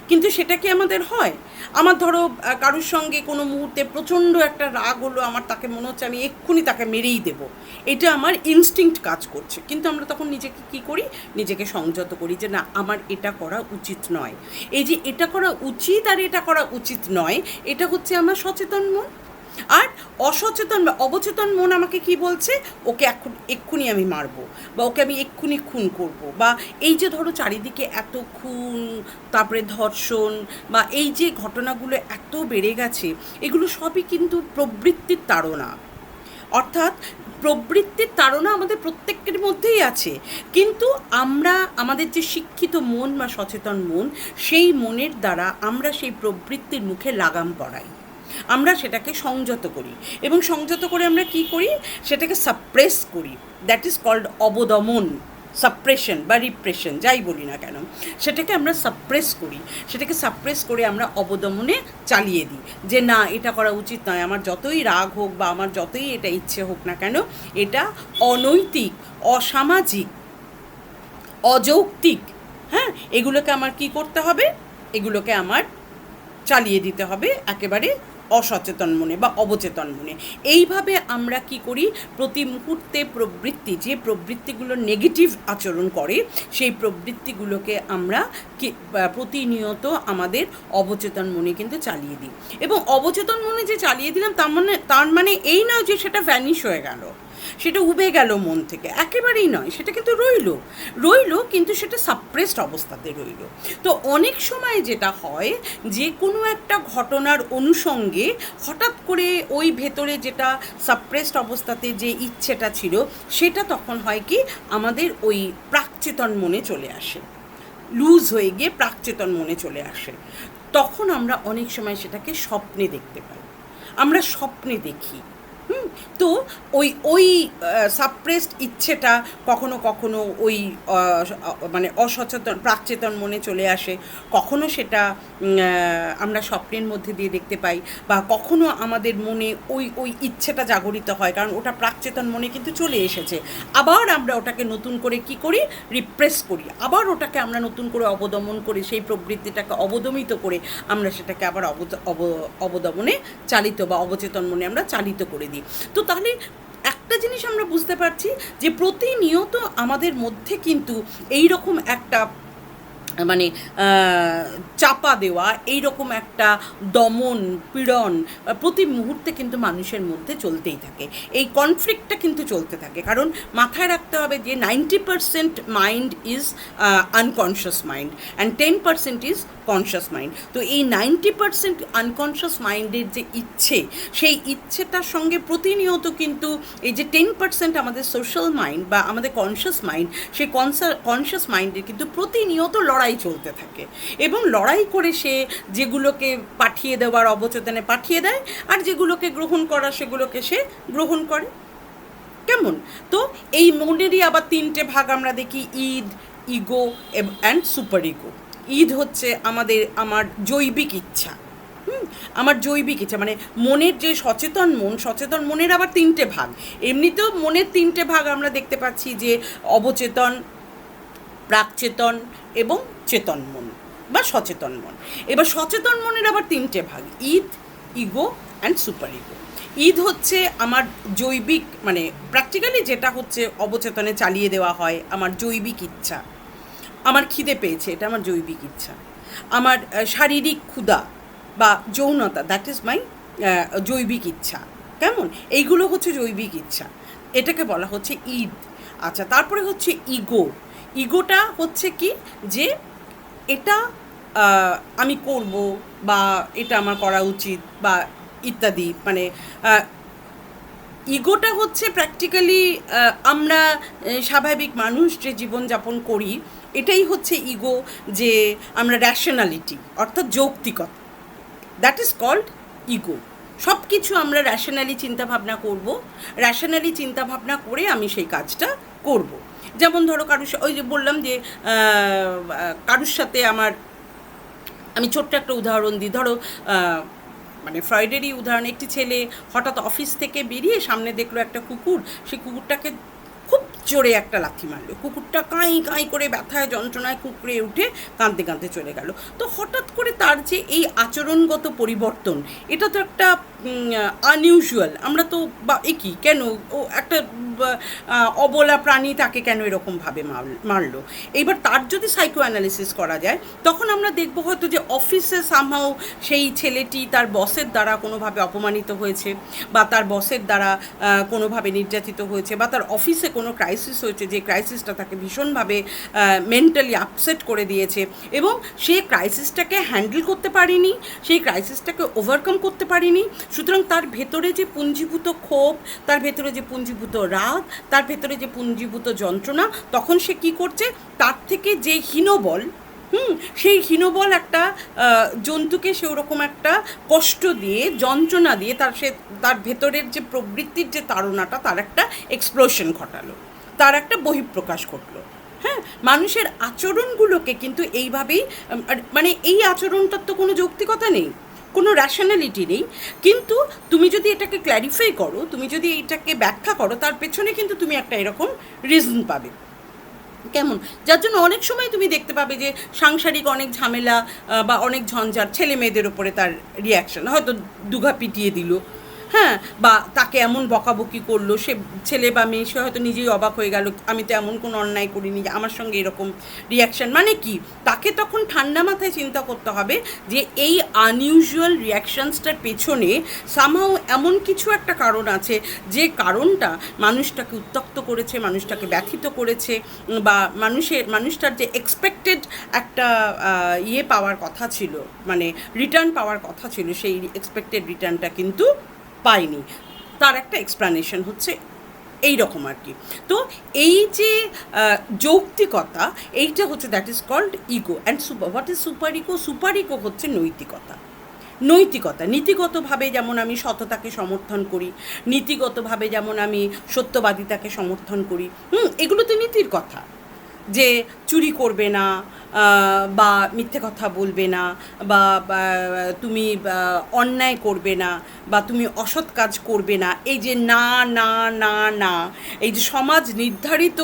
কিন্তু সেটা কি আমাদের হয়? আমার ধরো কারোর সঙ্গে কোনো মুহূর্তে প্রচণ্ড একটা রাগ হলো, আমার তাকে মনে হচ্ছে আমি এক্ষুনি তাকে মেরেই দেবো, এটা আমার ইনস্টিংক্ট কাজ করছে, কিন্তু আমরা তখন নিজেকে কী করি, নিজেকে সংযত করি যে না, আমার এটা করা উচিত নয়। এই যে এটা করা উচিত আর এটা করা উচিত নয়, এটা হচ্ছে আমার সচেতন মন। আর অসচেতন বা অবচেতন মন আমাকে কি বলছে, ওকে এক্ষুনি আমি মারবো, বা ওকে আমি এক্ষুনি খুন করব, বা এই যে ধরো চারিদিকে এত খুন, তারপরে ধর্ষণ, বা এই যে ঘটনাগুলো এত বেড়ে গেছে, এগুলো সবই কিন্তু প্রবৃত্তির তাড়না। অর্থাৎ প্রবৃত্তির তাড়না আমাদের প্রত্যেকের মধ্যেই আছে, কিন্তু আমরা আমাদের যে শিক্ষিত মন বা সচেতন মন, সেই মনের দ্বারা আমরা সেই প্রবৃত্তির মুখে লাগাম পরাই, আমরা সেটাকে সংযত করি, এবং সংযত করে আমরা কি করি, সেটাকে সাপ্রেস করি। দ্যাট ইজ কল্ড অবদমন, সাপ্রেশন বা রিপ্রেশন, যাই বলি না কেন, সেটাকে আমরা সাপ্রেস করি। সেটাকে সাপ্রেস করে আমরা অবদমনে চালিয়ে দিই, যে না, এটা করা উচিত নয়, আমার যতই রাগ হোক বা আমার যতই এটা ইচ্ছে হোক না কেন, এটা অনৈতিক, অসামাজিক, অযৌক্তিক। হ্যাঁ, এগুলোকে আমার কি করতে হবে, এগুলোকে আমার চালিয়ে দিতে হবে একেবারে অসচেতন মনে বা অবচেতন মনে। এইভাবে আমরা কি করি, প্রতি মুহূর্তে প্রবৃত্তি, যে প্রবৃত্তিগুলো নেগেটিভ আচরণ করে, সেই প্রবৃত্তিগুলোকে আমরা প্রতিনিয়ত আমাদের অবচেতন মনে কিন্তু চালিয়ে দিই। এবং অবচেতন মনে যে চালিয়ে দিলাম, তার মানে এই নয় যে সেটা ভ্যানিশ হয়ে গেল, সেটা উবে গেল মন থেকে, একেবারেই নয়। সেটা কিন্তু রইল, কিন্তু সেটা সাপ্রেসড অবস্থাতে রইল। তো অনেক সময় যেটা হয়, যে কোনো একটা ঘটনার অনুষঙ্গে হঠাৎ করে ওই ভেতরে যেটা সাপ্রেসড অবস্থাতে যে ইচ্ছেটা ছিল, সেটা তখন হয় কি, আমাদের ওই প্রাকচেতন মনে চলে আসে, লুজ হয়ে গিয়ে প্রাকচেতন মনে চলে আসে। তখন আমরা অনেক সময় সেটাকে স্বপ্নে দেখতে পাই, আমরা স্বপ্নে দেখি। তো ওই সাপ্রেসড ইচ্ছেটা কখনো কখনো ওই মানে অসচেতন প্রাকচেতন মনে চলে আসে, কখনো সেটা আমরা স্বপ্নের মধ্যে দিয়ে দেখতে পাই, বা কখনো আমাদের মনে ওই ইচ্ছেটা জাগরিত হয়, কারণ ওটা প্রাকচেতন মনে কিন্তু চলে এসেছে। আবার আমরা ওটাকে নতুন করে কি করি, রিপ্রেস করি, আবার ওটাকে আমরা নতুন করে অবদমন করে, সেই প্রবৃত্তিটাকে অবদমিত করে আমরা সেটাকে আবার অবদমনে চালিত বা অবচেতন মনে আমরা চালিত করে দিই। তো তাহলে একটা জিনিস আমরা বুঝতে পারছি, যে প্রতিনিয়ত আমাদের মধ্যে কিন্তু এই রকম একটা মানে চাপা দেওয়া, এইরকম একটা দমন পীড়ন প্রতি মুহূর্তে কিন্তু মানুষের মধ্যে চলতেই থাকে, এই কনফ্লিক্টটা কিন্তু চলতে থাকে। কারণ মাথায় রাখতে হবে যে 90% mind is unconscious mind and 10% is conscious mind. তো এই 90% আনকনশিয়াস মাইন্ডের যে ইচ্ছে, সেই ইচ্ছেটার সঙ্গে প্রতিনিয়ত কিন্তু এই যে 10% আমাদের সোশ্যাল মাইন্ড বা আমাদের কনশিয়াস মাইন্ড, সেই কনশিয়াস মাইন্ডের কিন্তু প্রতিনিয়ত লড়াই চলতে থাকে, এবং লড়াই করে সে যেগুলোকে পাঠিয়ে দেওয়ার অবচেতনে পাঠিয়ে দেয়, আর যেগুলোকে গ্রহণ করা সেগুলোকে সে গ্রহণ করে। কেমন? তো এই মনেরই আবার 3টে ভাগ আমরা দেখি, ego and super ego. Eid হচ্ছে আমার জৈবিক ইচ্ছা। আমার জৈবিক ইচ্ছা মানে মনের যে সচেতন মনের আবার 3টে ভাগ। এমনিতেও মনের 3টে ভাগ আমরা দেখতে পাচ্ছি, যে অবচেতন, প্রাকচেতন এবং চেতন মন বা সচেতন মন। এবার সচেতন মনের আবার 3টে ভাগ, Eid, ego and super ego. Eid হচ্ছে আমার জৈবিক মানে প্র্যাকটিক্যালি যেটা হচ্ছে অবচেতনে চালিয়ে দেওয়া হয়, আমার জৈবিক ইচ্ছা। আমার খিদে পেয়েছে, এটা আমার জৈবিক ইচ্ছা। আমার শারীরিক ক্ষুধা বা যৌনতা, দ্যাট ইজ মাই জৈবিক ইচ্ছা। কেমন? এইগুলো হচ্ছে জৈবিক ইচ্ছা, এটাকে বলা হচ্ছে ঈদ। আচ্ছা, তারপরে হচ্ছে ইগো। ইগোটা হচ্ছে কি, যে এটা আমি করব বা এটা আমার করা উচিত বা ইত্যাদি। মানে ইগোটা হচ্ছে প্র্যাকটিক্যালি আমরা স্বাভাবিক মানুষ যে জীবনযাপন করি, এটাই হচ্ছে ইগো, যে আমরা র্যাশনালিটি অর্থাৎ যৌক্তিকতা, দ্যাট ইজ কল্ড ইগো। সব কিছু আমরা র্যাশনালি চিন্তাভাবনা করব, র্যাশনালি চিন্তাভাবনা করে আমি সেই কাজটা করব। যেমন ধরো ওই যে বললাম যে কারুর সাথে আমি ছোট্ট একটা উদাহরণ দিই। ধরো মানে ফ্রয়েডেরই উদাহরণ, একটি ছেলে হঠাৎ অফিস থেকে বেরিয়ে সামনে দেখলো একটা কুকুর, সেই কুকুরটাকে খুব জোরে একটা লাথি মারলো। কুকুরটা কাঁই কাঁই করে ব্যথায় যন্ত্রণায় কুঁকড়ে উঠে কাঁদতে কাঁদতে চলে গেল। তো হঠাৎ করে তার যে এই আচরণগত পরিবর্তন, এটা তো একটা আনইউজুয়াল। আমরা তো বা একই কেন, ও একটা অবলা প্রাণী, তাকে কেন এরকমভাবে মারলো। এইবার তার যদি সাইকো অ্যানালিসিস করা যায়, তখন আমরা দেখবো হয়তো যে অফিসে সামহাও সেই ছেলেটি তার বসের দ্বারা কোনোভাবে অপমানিত হয়েছে, বা তার বসের দ্বারা কোনোভাবে নির্যাতিত হয়েছে, বা তার অফিসে কোনো ক্রাইসিস হয়েছে, যে ক্রাইসিসটা তাকে ভীষণভাবে মেন্টালি আপসেট করে দিয়েছে, এবং সে ক্রাইসিসটাকে হ্যান্ডেল করতে পারেনি, সেই ক্রাইসিসটাকে ওভারকাম করতে পারেনি। সুতরাং তার ভেতরে যে পুঞ্জীভূত ক্ষোভ, তার ভেতরে যে পুঞ্জীভূত রাগ, তার ভেতরে যে পুঞ্জীভূত যন্ত্রণা, তখন সে কি করছে, তার থেকে যে হীনবল, সেই হীনবল একটা জন্তুকে সে ওরকম একটা কষ্ট দিয়ে, যন্ত্রণা দিয়ে তার ভেতরের যে প্রবৃত্তির যে তাড়নাটা, তার একটা এক্সপ্লোশন ঘটালো, তার একটা বহিঃপ্রকাশ ঘটলো। হ্যাঁ, মানুষের আচরণগুলোকে কিন্তু এইভাবেই, মানে এই আচরণটার তো কোনো যৌক্তিকতা নেই, কোনো র্যাশনালিটি নেই, কিন্তু তুমি যদি এটাকে ক্ল্যারিফাই করো, তুমি যদি এটাকে ব্যাখ্যা করো, তার পেছনে কিন্তু তুমি একটা এরকম রিজন পাবে। কেমন? যার জন্য অনেক সময় তুমি দেখতে পাবে যে সাংসারিক অনেক ঝামেলা বা অনেক ঝঞ্ঝাট, ছেলে মেয়েদের ওপরে তার রিয়াকশান, হয়তো দুঘা পিটিয়ে দিল, হ্যাঁ, বা তাকে এমন বকাবকি করলো, সে ছেলে বা মেয়ে সে হয়তো নিজেই অবাক হয়ে গেল, আমি তো এমন কোনো অন্যায় করিনি যে আমার সঙ্গে এরকম রিয়াকশান। মানে কি, তাকে তখন ঠান্ডা মাথায় চিন্তা করতে হবে যে এই আনইউজুয়াল রিয়াকশানসটার পেছনে সামহাও এমন কিছু একটা কারণ আছে, যে কারণটা মানুষটাকে উত্ত্যক্ত করেছে, মানুষটাকে ব্যথিত করেছে, বা মানুষটার যে এক্সপেক্টেড একটা পাওয়ার কথা ছিল, মানে রিটার্ন পাওয়ার কথা ছিল, সেই এক্সপেক্টেড রিটার্নটা কিন্তু পাইনি। তার একটা এক্সপ্লানেশন হচ্ছে এই রকম আর কি। তো এই যে যৌক্তিকতা, এইটা হচ্ছে that is called ego. And what is super ego? Super ego হচ্ছে নৈতিকতা। নীতিগতভাবে যেমন আমি সততাকে সমর্থন করি, নীতিগতভাবে যেমন আমি সত্যবাদিতাকে সমর্থন করি, এগুলো তো নীতির কথা, যে চুরি করবে না, বা মিথ্যে কথা বলবে না, বা তুমি অন্যায় করবে না, বা তুমি অসৎ কাজ করবে না, এই যে না না না না, এই যে সমাজ নির্ধারিত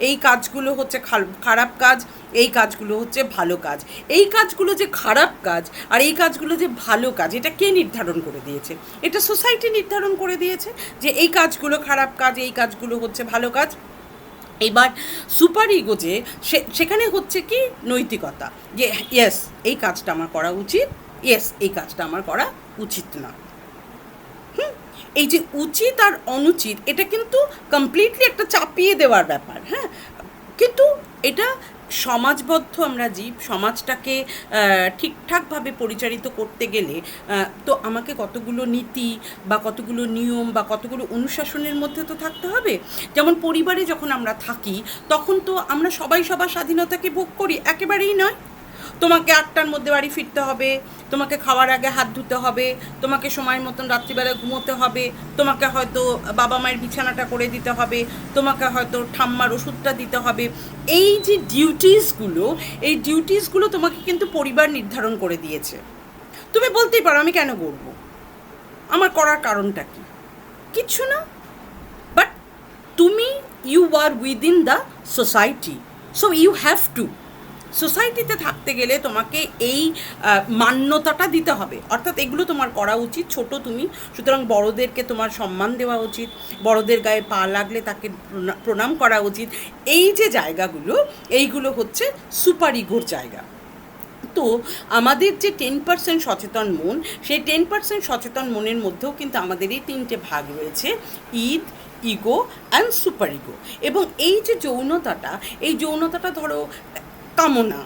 এই কাজগুলো হচ্ছে খারাপ কাজ, এই কাজগুলো হচ্ছে ভালো কাজ, এই কাজগুলো যে খারাপ কাজ আর এই কাজগুলো যে ভালো কাজ, এটা কে নির্ধারণ করে দিয়েছে? এটা সোসাইটি নির্ধারণ করে দিয়েছে যে এই কাজগুলো খারাপ কাজ, এই কাজগুলো হচ্ছে ভালো কাজ। এবার সুপার ইগো যে সেখানে হচ্ছে কি নৈতিকতা, যে ইয়েস এই কাজটা আমার করা উচিত, ইয়েস এই কাজটা আমার করা উচিত না। এই যে উচিত আর অনুচিত, এটা কিন্তু কমপ্লিটলি একটা চাপিয়ে দেওয়ার ব্যাপার। হ্যাঁ, কিন্তু এটা সমাজবদ্ধ আমরা জীব, সমাজটাকে ঠিকঠাকভাবে পরিচালিত করতে গেলে তো আমাকে কতগুলো নীতি বা কতগুলো নিয়ম বা কতগুলো অনুশাসনের মধ্যে তো থাকতে হবে। যেমন পরিবারে যখন আমরা থাকি, তখন তো আমরা সবাই সবার স্বাধীনতাকে ভোগ করি? একেবারেই নয়। তোমাকে 8টার মধ্যে বাড়ি ফিরতে হবে, তোমাকে খাওয়ার আগে হাত ধুতে হবে, তোমাকে সময় মতন রাত্রিবেলা ঘুমোতে হবে, তোমাকে হয়তো বাবা মায়ের বিছানাটা করে দিতে হবে, তোমাকে হয়তো ঠাম্মার ওষুধটা দিতে হবে। এই যে ডিউটিসগুলো, এই ডিউটিসগুলো তোমাকে কিন্তু পরিবার নির্ধারণ করে দিয়েছে। তুমি বলতেই পারো আমি কেন করবো, আমার করার কারণটা কি? কিচ্ছু না। বাট তুমি you are within the society, so you have to. সোসাইটিতে থাকতে গেলে তোমাকে এই মান্যতাটা দিতে হবে, অর্থাৎ এগুলো তোমার করা উচিত। ছোট তুমি, সুতরাং বড়দেরকে তোমার সম্মান দেওয়া উচিত, বড়দের গায়ে পা লাগলে তাকে প্রণাম করা উচিত। এই যে জায়গাগুলো, এইগুলো হচ্ছে সুপার ইগোর জায়গা। তো আমাদের যে 10% সচেতন মন, সেই 10% সচেতন মনের মধ্যেও কিন্তু আমাদের এই 3টে ভাগ রয়েছে, Eid, ego and super ego. এবং এই যে যৌনতাটা, এই যৌনতাটা ধরো কামনা,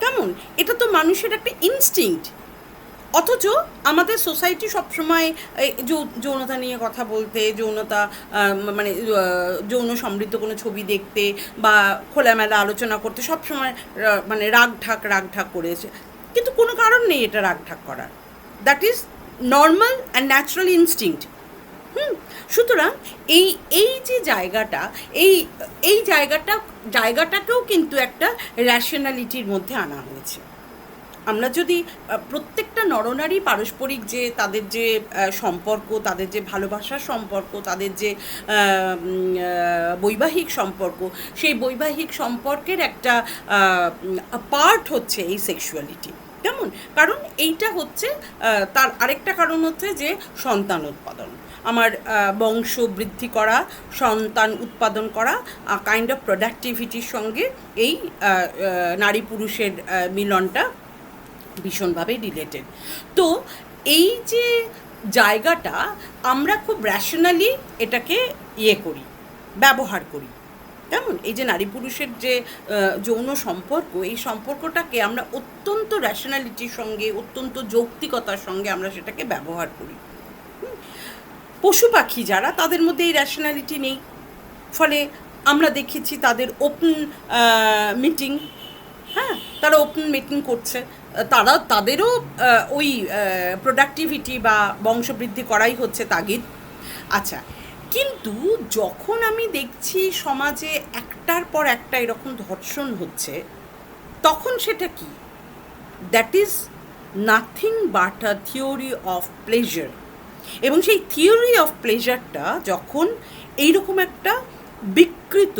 কেমন, এটা তো মানুষের একটা ইনস্টিংক্ট। অথচ আমাদের সোসাইটি সবসময় যৌনতা নিয়ে কথা বলতে, যৌনতা মানে যৌন সমৃদ্ধ কোনো ছবি দেখতে বা খোলামেলা আলোচনা করতে সবসময় মানে রাগ ঢাক করেছে। কিন্তু কোনো কারণ নেই এটা রাগ ঢাক করার। That is normal and natural instinct. সুতরাং এই যে জায়গাটা, এই জায়গাটাকেও কিন্তু একটা র্যাশনালিটির মধ্যে আনা হয়েছে। আমরা যদি প্রত্যেকটা নরনারী পারস্পরিক যে তাদের যে সম্পর্ক, তাদের যে ভালোবাসার সম্পর্ক, তাদের যে বৈবাহিক সম্পর্ক, সেই বৈবাহিক সম্পর্কের একটা পার্ট হচ্ছে এই সেক্সুয়ালিটি, কেমন? কারণ এইটা হচ্ছে তার আরেকটা কারণ হচ্ছে যে সন্তান উৎপাদন, আমার বংশ বৃদ্ধি করা, সন্তান উৎপাদন করা, কাইন্ড অফ প্রোডাক্টিভিটির সঙ্গে এই নারী পুরুষের মিলনটা ভীষণভাবে রিলেটেড। তো এই যে জায়গাটা আমরা খুব র্যাশনালি এটাকে করি, ব্যবহার করি, কেমন? এই যে নারী পুরুষের যে যৌন সম্পর্ক, এই সম্পর্কটাকে আমরা অত্যন্ত র্যাশনালিটির সঙ্গে, অত্যন্ত যৌক্তিকতার সঙ্গে আমরা সেটাকে ব্যবহার করি। পশু পাখি যারা, তাদের মধ্যে এই র্যাশনালিটি নেই, ফলে আমরা দেখেছি তাদের ওপেন মিটিং, হ্যাঁ, তারা ওপেন মিটিং করছে, তাদেরও ওই প্রোডাক্টিভিটি বা বংশবৃদ্ধি করাই হচ্ছে তাগিদ। আচ্ছা, কিন্তু যখন আমি দেখছি সমাজে একটার পর একটা এরকম ধর্ষণ হচ্ছে, তখন সেটা কি? That is nothing but a theory of pleasure. এবং সেই থিওরি অফ প্লেজারটা যখন এইরকম একটা বিকৃত,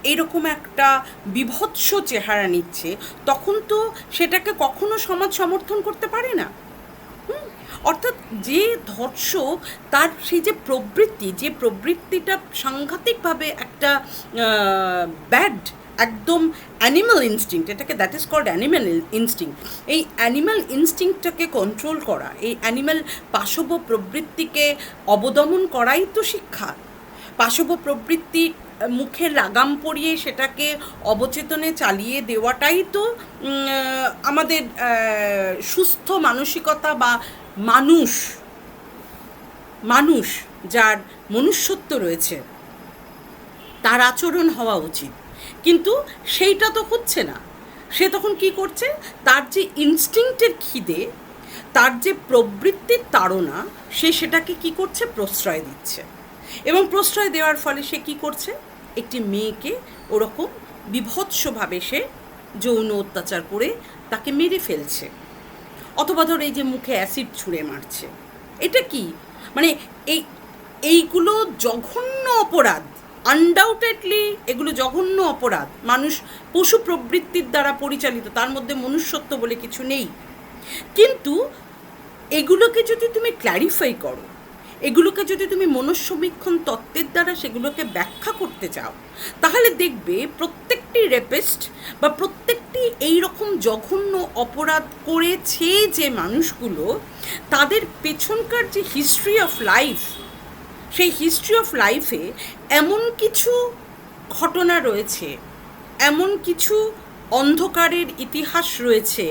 এইরকম একটা বিভৎস চেহারা নিচ্ছে, তখন তো সেটাকে কখনো সমাজ সমর্থন করতে পারে না। অর্থাৎ যে ধর্ষক, তার সেই যে প্রবৃত্তিটা সাংঘাতিকভাবে একটা ব্যাড, একদম অ্যানিম্যাল ইনস্টিংক্ট, এটাকে that is called animal instinct. এই অ্যানিম্যাল ইনস্টিংক্টটাকে কন্ট্রোল করা, এই অ্যানিম্যাল পাশব প্রবৃত্তিকে অবদমন করাই তো শিক্ষা। পাশব প্রবৃত্তি মুখে লাগাম পরিয়ে সেটাকে অবচেতনে চালিয়ে দেওয়াটাই তো আমাদের সুস্থ মানসিকতা বা মানুষ যার মনুষ্যত্ব রয়েছে তার আচরণ হওয়া উচিত। কিন্তু সেইটা তো হচ্ছে না। সে তখন কি করছে? তার যে ইনস্টিংক্টের খিদে, তার যে প্রবৃত্তির তাড়না, সে সেটাকে কি করছে? প্রশ্রয় দিচ্ছে। এবং প্রশ্রয় দেওয়ার ফলে সে কি করছে? একটি মেয়েকে ওরকম বিভৎসভাবে সে যৌন অত্যাচার করে তাকে মেরে ফেলছে, অথবা ধর এই যে মুখে অ্যাসিড ছুঁড়ে মারছে। এটা কি? মানে এইগুলো জঘন্য অপরাধ, আনডাউটেডলি এগুলো জঘন্য অপরাধ। মানুষ পশু প্রবৃত্তির দ্বারা পরিচালিত, তার মধ্যে মনুষ্যত্ব বলে কিছু নেই। কিন্তু এগুলোকে যদি তুমি ক্ল্যারিফাই করো, এগুলোকে যদি তুমি মনঃসমীক্ষণ তত্ত্বের দ্বারা সেগুলোকে ব্যাখ্যা করতে চাও, তাহলে দেখবে প্রত্যেকটি রেপিস্ট বা প্রত্যেকটি এই রকম জঘন্য অপরাধ করেছে যে মানুষগুলো, তাদের পেছনকার যে হিস্ট্রি অফ লাইফ, সেই হিস্ট্রি অফ লাইফে এমন কিছু ঘটনা রয়েছে, এমন কিছু অন্ধকারের ইতিহাস রয়েছে,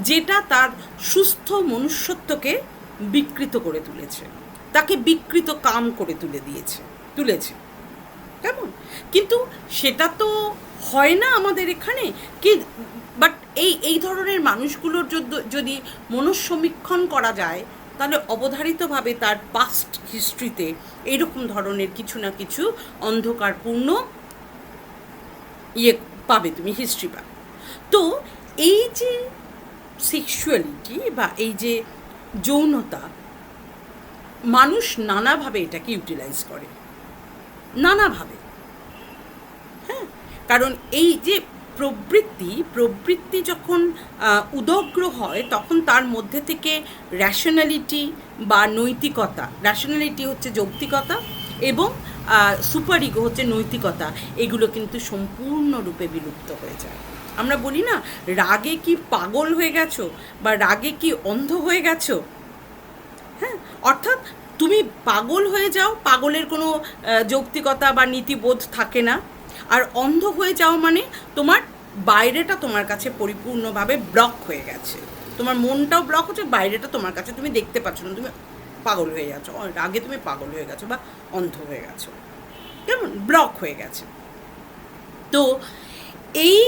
যেটা তার সুস্থ মনুষ্যত্বকে বিকৃত করে তুলেছে, তাকে বিকৃত কাম করে তুলেছে, কেমন? কিন্তু সেটা তো হয় না আমাদের এখানে কি। বাট এই ধরনের মানুষগুলোর যদি মনঃসমীক্ষণ করা যায়, তাহলে অবধারিতভাবে তার পাস্ট হিস্ট্রিতে এইরকম ধরনের কিছু না কিছু অন্ধকারপূর্ণ পাবে, তুমি হিস্ট্রি পাবে। তো এই যে সেক্সুয়ালিটি বা এই যে যৌনতা, মানুষ নানাভাবে এটাকে ইউটিলাইজ করে, নানাভাবে। হ্যাঁ, কারণ এই যে প্রবৃত্তি যখন উদগ্র হয়, তখন তার মধ্যে থেকে র্যাশনালিটি বা নৈতিকতা, র্যাশনালিটি হচ্ছে যৌক্তিকতা এবং সুপার ইগো হচ্ছে নৈতিকতা, এগুলো কিন্তু সম্পূর্ণরূপে বিলুপ্ত হয়ে যায়। আমরা বলি না, রাগে কি পাগল হয়ে গেছো বা রাগে কি অন্ধ হয়ে গেছো। হ্যাঁ, অর্থাৎ তুমি পাগল হয়ে যাও, পাগলের কোনো যৌক্তিকতা বা নীতিবোধ থাকে না। আর অন্ধ হয়ে যাও মানে তোমার বাইরেটা তোমার কাছে পরিপূর্ণভাবে ব্লক হয়ে গেছে, তোমার মনটাও ব্লক হচ্ছে, বাইরেটা তোমার কাছে তুমি দেখতে পাচ্ছ না, তুমি পাগল হয়ে যাচ্ছ, আগে তুমি পাগল হয়ে গেছো বা অন্ধ হয়ে গেছো, কেমন ব্লক হয়ে গেছে। তো এই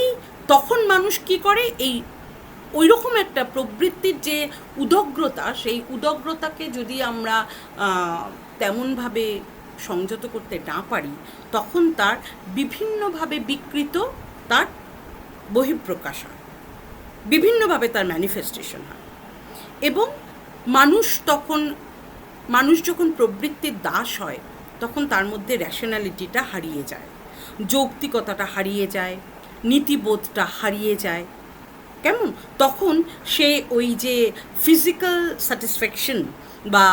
তখন মানুষ কি করে, এই ওই রকম একটা প্রবৃত্তির যে উদগ্রতা, সেই উদগ্রতাকে যদি আমরা তেমনভাবে সংযত করতে না পারি, তখন তার বিভিন্নভাবে বিকৃত তার বহিঃপ্রকাশ হয়, বিভিন্নভাবে তার ম্যানিফেস্টেশন হয়। এবং মানুষ যখন প্রবৃত্তির দাস হয়, তখন তার মধ্যে র্যাশনালিটিটা হারিয়ে যায়, যৌক্তিকতাটা হারিয়ে যায়, নীতিবোধটা হারিয়ে যায়। কেমন তখন সে ওই যে ফিজিক্যাল স্যাটিসফ্যাকশন বা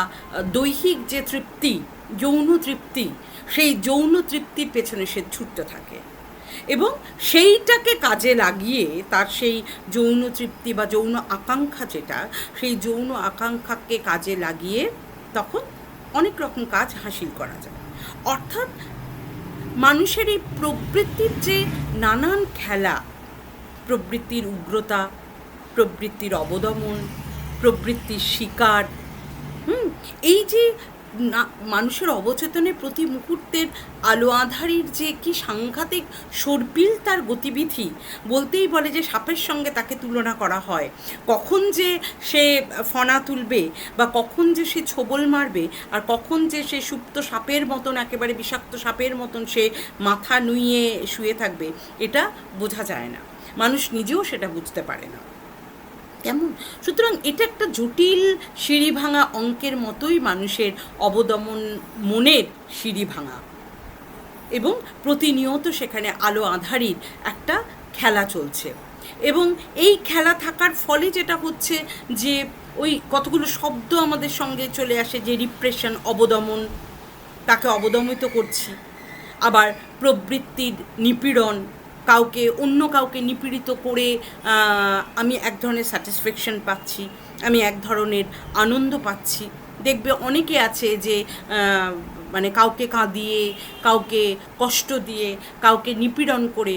দৈহিক যে তৃপ্তি, যৌন তৃপ্তি, সেই যৌন তৃপ্তির পেছনে সে ছুটতে থাকে এবং সেইটাকে কাজে লাগিয়ে তার সেই যৌন তৃপ্তি বা যৌন আকাঙ্ক্ষা যেটা, সেই যৌন আকাঙ্ক্ষাকে কাজে লাগিয়ে তখন অনেক রকম কাজ হাসিল করা যায়। অর্থাৎ মানুষের এই প্রবৃত্তির যে নানান খেলা, প্রবৃত্তির উগ্রতা, প্রবৃত্তির অবদমন, প্রবৃত্তির শিকার, এই যে মানুষের অবচেতনে প্রতি মুহূর্তের আলো আঁধারির যে কি সাংঘাতিক সর্পিল তার গতিবিধি, বলতেই বলে যে সাপের সঙ্গে তাকে তুলনা করা হয়। কখন যে সে ফনা তুলবে বা কখন যে সে ছোবল মারবে আর কখন যে সে সুপ্ত সাপের মতন, একেবারে বিষাক্ত সাপের মতন সে মাথা নুইয়ে শুয়ে থাকবে, এটা বোঝা যায় না, মানুষ নিজেও সেটা বুঝতে পারে না। কেমন, সুতরাং এটা একটা জটিল সিঁড়ি ভাঙা অঙ্কের মতোই মানুষের অবদমন, মনের সিঁড়ি ভাঙা, এবং প্রতিনিয়ত সেখানে আলো আঁধারির একটা খেলা চলছে। এবং এই খেলা থাকার ফলে যেটা হচ্ছে যে ওই কতগুলো শব্দ আমাদের সঙ্গে চলে আসে, যে রিপ্রেশন, অবদমন, তাকে অবদমিত করছি, আবার প্রবৃত্তির নিপীড়ন, অন্য কাউকে নিপীড়িত করে আমি এক ধরনের স্যাটিসফ্যাকশন পাচ্ছি, আমি এক ধরনের আনন্দ পাচ্ছি। দেখবে অনেকে আছে যে মানে কাউকে কাঁদিয়ে, কাউকে কষ্ট দিয়ে, কাউকে নিপীড়ন করে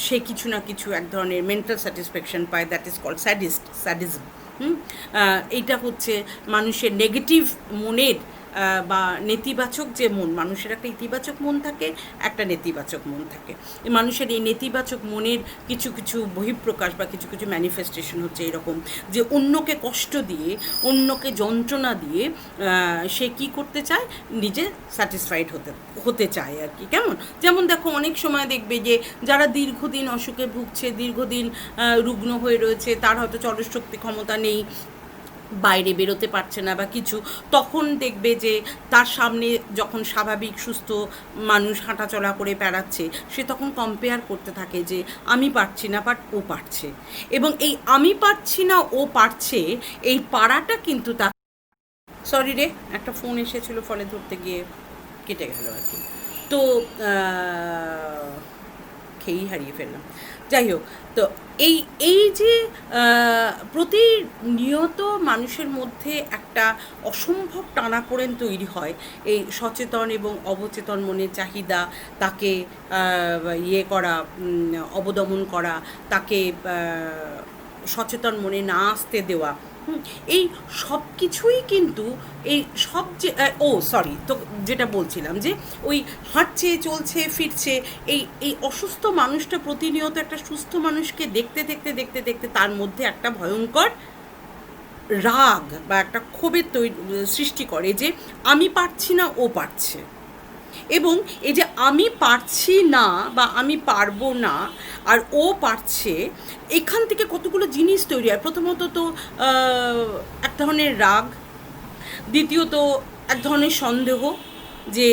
সে কিছু না কিছু এক ধরনের মেন্টাল স্যাটিসফ্যাকশন পায়, দ্যাট ইজ কল্ড স্যাডিজম। এইটা হচ্ছে মানুষের নেগেটিভ মনের বা নেতিবাচক যে মন, মানুষের একটা ইতিবাচক মন থাকে, একটা নেতিবাচক মন থাকে। মানুষের এই নেতিবাচক মনের কিছু কিছু বহিঃপ্রকাশ বা কিছু কিছু ম্যানিফেস্টেশন হচ্ছে এরকম, যে অন্যকে কষ্ট দিয়ে, অন্যকে যন্ত্রণা দিয়ে সে কি করতে চায়, নিজে স্যাটিসফাইড হতে চায় আর কি। কেমন, যেমন দেখো অনেক সময় দেখবে যে যারা দীর্ঘদিন অসুখে ভুগছে, দীর্ঘদিন রুগ্ন হয়ে রয়েছে, তার হয়তো চলশক্তি ক্ষমতা নেই, বাইরে বেরোতে পারছে না বা কিছু, তখন দেখবে যে তার সামনে যখন স্বাভাবিক সুস্থ মানুষ হাঁটাচলা করে বেড়াচ্ছে, সে তখন কম্পেয়ার করতে থাকে যে আমি পারছি না বাট ও পারছে। এবং এই আমি পারছি না ও পারছে, এই পারাটা কিন্তু তা, সরি রে একটা ফোন এসেছিলো, ফলে ধরতে গিয়ে কেটে গেল আর কি। তো খেয়েই হারিয়ে ফেললাম। যাই হোক, তো এই যে প্রতিনিয়ত মানুষের মধ্যে একটা অসম্ভব টানাপোড়েন তৈরি হয়, এই সচেতন এবং অবচেতন মনের চাহিদা, তাকে করা, অবদমন করা, তাকে সচেতন মনে না আসতে দেওয়া, এই সব কিছুই কিন্তু এই সব যে সরি, তো যেটা বলছিলাম যে ওই হাঁটছে, চলছে, ফিরছে, এই অসুস্থ মানুষটা প্রতিনিয়ত একটা সুস্থ মানুষকে দেখতে দেখতে দেখতে দেখতে তার মধ্যে একটা ভয়ঙ্কর রাগ বা একটা ক্ষোভের সৃষ্টি করে যে আমি পারছি না, ও পারছে। এবং এই যে আমি পারছি না বা আমি পারবো না আর ও পারছে, এখান থেকে কতগুলো জিনিস তৈরি হয়। প্রথমত তো এক ধরনের রাগ, দ্বিতীয়ত এক ধরনের সন্দেহ যে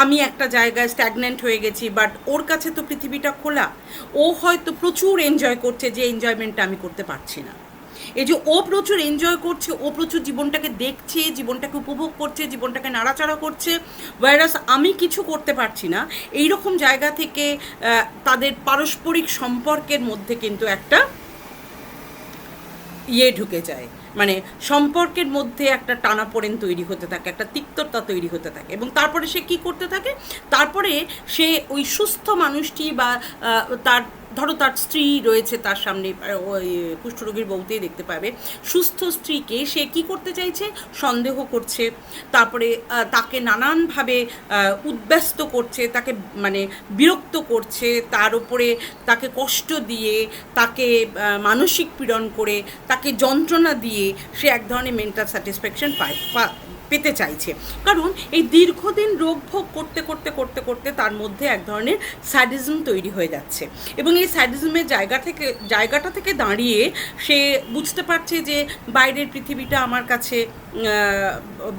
আমি একটা জায়গায় স্ট্যাগন্যান্ট হয়ে গেছি, বাট ওর কাছে তো পৃথিবীটা খোলা, ও হয়তো প্রচুর এনজয় করছে যে এনজয়মেন্টটা আমি করতে পারছি না। এই যে ও প্রচুর এনজয় করছে, ও প্রচুর জীবনটাকে দেখছে, জীবনটাকে উপভোগ করছে, জীবনটাকে নাড়াচাড়া করছে, ওয়ারাস আমি কিছু করতে পারছি না। এই রকম জায়গা থেকে তাদের পারস্পরিক সম্পর্কের মধ্যে কিন্তু একটা ঢুকে যায়, মানে সম্পর্কের মধ্যে একটা টানাপোড়েন তৈরি হতে থাকে, একটা তিক্ততা তৈরি হতে থাকে। এবং তারপরে সে কি করতে থাকে, তারপরে সে ওই সুস্থ মানুষটি বা তার ধরো তার স্ত্রী রয়েছে তার সামনে, ওই কুষ্ঠরোগীর বউতেই দেখতে পাবে, সুস্থ স্ত্রীকে সে কি করতে চাইছে, সন্দেহ করছে, তারপরে তাকে নানানভাবে উদ্ব্যস্ত করছে, তাকে মানে বিরক্ত করছে, তার উপরে তাকে কষ্ট দিয়ে, তাকে মানসিক পীড়ন করে, তাকে যন্ত্রণা দিয়ে সে এক ধরনের মেন্টাল স্যাটিসফ্যাকশন পেতে চাইছে। কারণ এই দীর্ঘদিন রোগ ভোগ করতে করতে করতে করতে তার মধ্যে এক ধরনের স্যাডিজম তৈরি হয়ে যাচ্ছে। এবং এই স্যাডিজমের জায়গাটা থেকে দাঁড়িয়ে সে বুঝতে পারছে যে বাইরের পৃথিবীটা আমার কাছে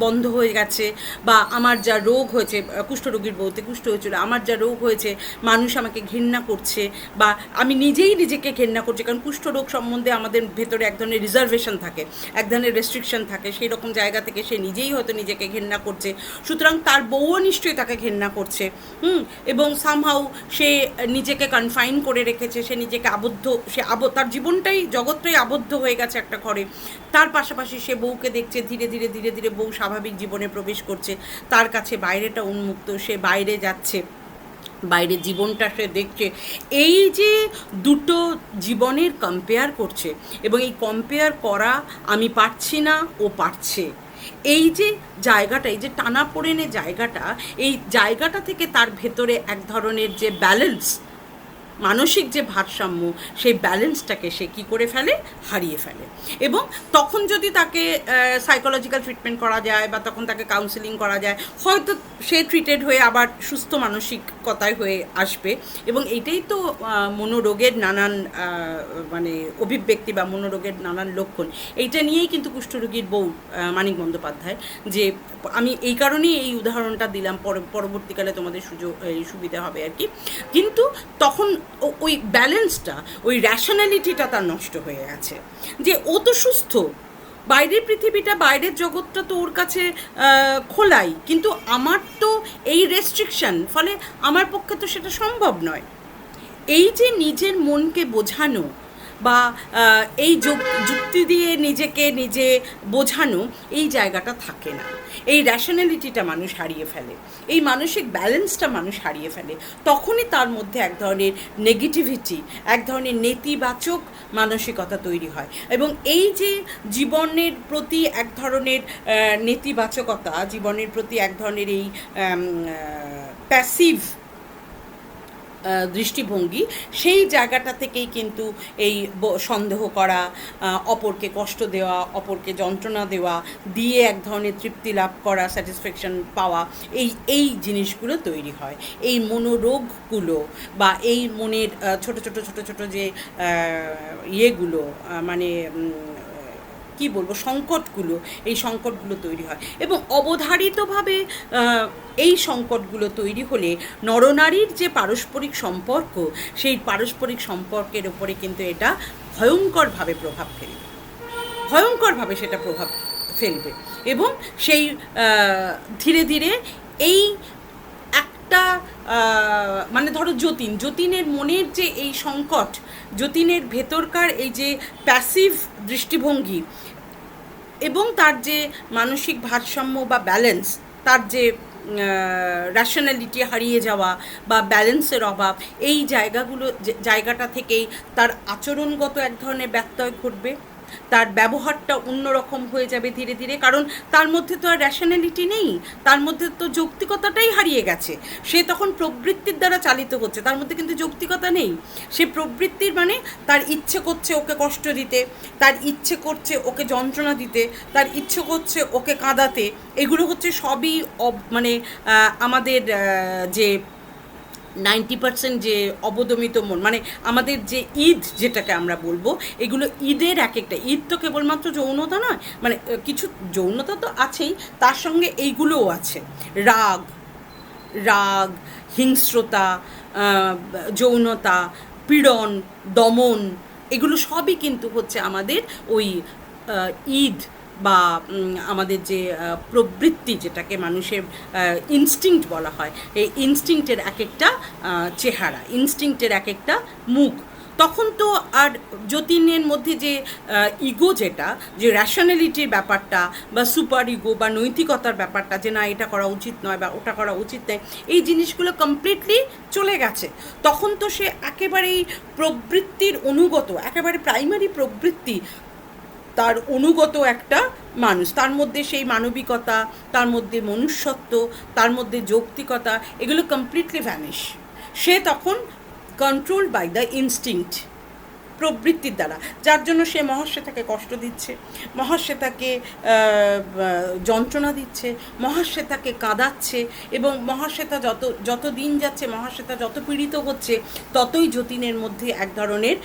বন্ধ হয়ে গেছে, বা আমার যা রোগ হয়েছে, কুষ্ঠরোগীর বউতে কুষ্ঠ হয়েছিল, আমার যা রোগ হয়েছে মানুষ আমাকে ঘৃণা করছে, বা আমি নিজেই নিজেকে ঘৃণা করছি। কারণ কুষ্ঠরোগ সম্বন্ধে আমাদের ভেতরে এক ধরনের রিজার্ভেশন থাকে, এক ধরনের রেস্ট্রিকশন থাকে, সেই রকম জায়গা থেকে সে নিজেই হয়তো নিজেকে ঘৃণা করছে, সুতরাং তার বউও নিশ্চয়ই তাকে ঘৃণা করছে। এবং সামহাউ সে নিজেকে কনফাইন করে রেখেছে, সে নিজেকে আবদ্ধ, তার জীবনটাই জগৎটাই আবদ্ধ হয়ে গেছে একটা ঘরে। তার পাশাপাশি সে বউকে দেখছে, ধীরে ধীরে ধীরে ধীরে বউ স্বাভাবিক জীবনে প্রবেশ করছে, তার কাছে বাইরেটা উন্মুক্ত, সে বাইরে যাচ্ছে, বাইরের জীবনটা সে দেখছে। এই যে দুটো জীবনের কম্পেয়ার করছে, এবং এই কম্পেয়ার করা, আমি পারছি না, ও পারছে, এই যে জায়গাটা, এই যে টানাপোড়েনের জায়গাটা, এই জায়গাটা থেকে তার ভেতরে এক ধরনের যে ব্যালেন্স, মানসিক যে ভারসাম্য, সেই ব্যালেন্সটাকে সে কী করে ফেলে, হারিয়ে ফেলে। এবং তখন যদি তাকে সাইকোলজিক্যাল ট্রিটমেন্ট করা যায়, বা তখন তাকে কাউন্সেলিং করা যায়, হয়তো সে ট্রিটেড হয়ে আবার সুস্থ মানসিকতায় হয়ে আসবে। এবং এইটাই তো মনোরোগের নানান মানে অভিব্যক্তি বা মনোরোগের নানান লক্ষণ। এইটা নিয়েই কিন্তু কুষ্ঠরোগীর বউ মানিক বন্দ্যোপাধ্যায়, যে আমি এই কারণেই এই উদাহরণটা দিলাম, পরবর্তীকালে তোমাদের সুবিধা হবে আর কি। কিন্তু তখন ওই ব্যালেন্সটা, ওই র্যাশনালিটিটা তার নষ্ট হয়ে গেছে, যে ও তো সুস্থ, বাইরের পৃথিবীটা, বাইরের জগৎটা তো ওর কাছে খোলাই, কিন্তু আমার তো এই রেস্ট্রিকশন, ফলে আমার পক্ষে তো সেটা সম্ভব নয়। এই যে নিজের মনকে বোঝানো বা এই যুক্তি দিয়ে নিজেকে নিজে বোঝানো, এই জায়গাটা থাকে না। এই র্যাশনালিটিটা মানুষ হারিয়ে ফেলে, এই মানসিক ব্যালেন্সটা মানুষ হারিয়ে ফেলে। তখনই তার মধ্যে এক ধরনের নেগেটিভিটি, এক ধরনের নেতিবাচক মানসিকতা তৈরি হয়। এবং এই যে জীবনের প্রতি এক ধরনের নেতিবাচকতা, জীবনের প্রতি এক ধরনের এই প্যাসিভ দৃষ্টিভঙ্গি, সেই জায়গাটা থেকেই কিন্তু এই সন্দেহ করা, অপরকে কষ্ট দেওয়া, অপরকে যন্ত্রণা দেওয়া, দিয়ে এক ধরনের তৃপ্তি লাভ করা, স্যাটিসফ্যাকশন পাওয়া, এই জিনিসগুলো তৈরি হয়। এই মনোরোগগুলো বা এই মনের ছোট ছোট ছোট ছোট যে ইয়েগুলো, মানে কি বলবো, সংকটগুলো, এই সংকটগুলো তৈরি হয়। এবং অবধারিতভাবে এই সংকটগুলো তৈরি হলে নরনারীর যে পারস্পরিক সম্পর্ক, সেই পারস্পরিক সম্পর্কের উপরে কিন্তু এটা ভয়ঙ্করভাবে প্রভাব ফেলবে, ভয়ঙ্করভাবে সেটা প্রভাব ফেলবে। এবং সেই ধীরে ধীরে এই একটা মানে ধরো যতীনের মনের যে এই সংকট, যতীনের ভেতরকার এই যে প্যাসিভ দৃষ্টিভঙ্গি, এবং তার যে মানসিক ভারসাম্য বা ব্যালেন্স, তার যে র্যাশনালিটি হারিয়ে যাওয়া বা ব্যালেন্সের অভাব, এই জায়গাটা থেকেই তার আচরণগত এক ধরনের ব্যত্যয় ঘটবে, তার ব্যবহারটা অন্যরকম হয়ে যাবে ধীরে ধীরে, কারণ তার মধ্যে তো আর র্যাশনালিটি নেই, তার মধ্যে তো যৌক্তিকতাটাই হারিয়ে গেছে। সে তখন প্রবৃত্তির দ্বারা চালিত হচ্ছে, তার মধ্যে কিন্তু যৌক্তিকতা নেই। সে প্রবৃত্তির মানে তার ইচ্ছে করছে ওকে কষ্ট দিতে, তার ইচ্ছে করছে ওকে যন্ত্রণা দিতে, তার ইচ্ছে করছে ওকে কাঁদাতে। এগুলো হচ্ছে সবই মানে আমাদের যে 90% যে অবদমিত মন, মানে আমাদের যে ঈদ যেটাকে আমরা বলবো, এগুলো ঈদের এক একটা ঈদ তো কেবলমাত্র যৌনতা নয়, মানে কিছু যৌনতা তো আছেই, তার সঙ্গে এইগুলোও আছে। রাগ, রাগ, হিংস্রতা, যৌনতা, পীড়ন, দমন, এগুলো সবই কিন্তু হচ্ছে আমাদের ওই ঈদ বা আমাদের যে প্রবৃত্তি, যেটাকে মানুষের ইনস্টিংক্ট বলা হয়, এই ইনস্টিংক্টের এক একটা চেহারা, ইনস্টিংক্টের এক একটা মুখ। তখন তো আর যতীনের মধ্যে যে ইগো, যেটা যে র্যাশনালিটির ব্যাপারটা বা সুপার ইগো বা নৈতিকতার ব্যাপারটা, যে না এটা করা উচিত নয় বা ওটা করা উচিত নয়, এই জিনিসগুলো কমপ্লিটলি চলে গেছে। তখন তো সে একেবারেই প্রবৃত্তির অনুগত, একেবারে প্রাইমারি প্রবৃত্তি, তার অনুগত একটা মানুষ। তার মধ্যে সেই মানবিকতা, তার মধ্যে মনুষ্যত্ব, তার মধ্যে যৌক্তিকতা, এগুলো কমপ্লিটলি ভ্যানিশ। সে তখন কন্ট্রোল বাই দ্য ইনস্টিংক্ট, প্রবৃত্তির দ্বারা, যার জন্য সে মহাশ্বেতাকে কষ্ট দিচ্ছে, মহাশ্বেতাকে যন্ত্রণা দিচ্ছে, মহাশ্বেতাকে কাঁদাচ্ছে, এবং মহাশ্বেতা যত দিন যাচ্ছে, মহাশ্বেতা যত পীড়িত হচ্ছে, ততই যতীনের মধ্যে এক ধরনের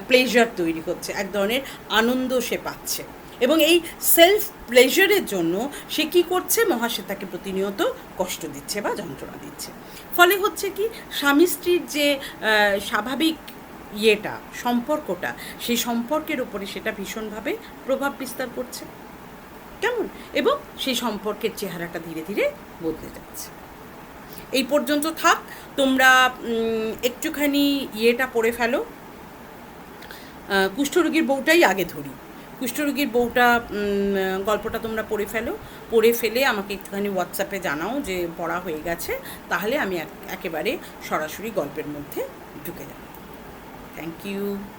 প্লেজার তৈরি হচ্ছে, এক ধরনের আনন্দ সে পাচ্ছে। এবং এই সেলফ প্লেজারের জন্য সে কী করছে, মহাশ্বেতাকে প্রতিনিয়ত কষ্ট দিচ্ছে বা যন্ত্রণা দিচ্ছে। ফলে হচ্ছে কি, স্বামী স্ত্রীর যে স্বাভাবিক ইয়েটা, সম্পর্কটা, সেই সম্পর্কের উপরে সেটা ভীষণভাবে প্রভাব বিস্তার করছে, কেমন, এবং সেই সম্পর্কের চেহারাটা ধীরে ধীরে বদলে যাচ্ছে। এই পর্যন্ত থাক, তোমরা একটুখানি ইয়েটা পড়ে ফেলো, কুষ্ঠরোগীর বউটাই আগে ধরি। কুষ্ঠরোগীর বউটা গল্পটা তোমরা পড়ে ফেলো, পড়ে ফেলে আমাকে একটুখানি হোয়াটসঅ্যাপে জানাও যে পড়া হয়ে গেছে, তাহলে আমি একেবারে সরাসরি গল্পের মধ্যে ঢুকে যাব। Thank you.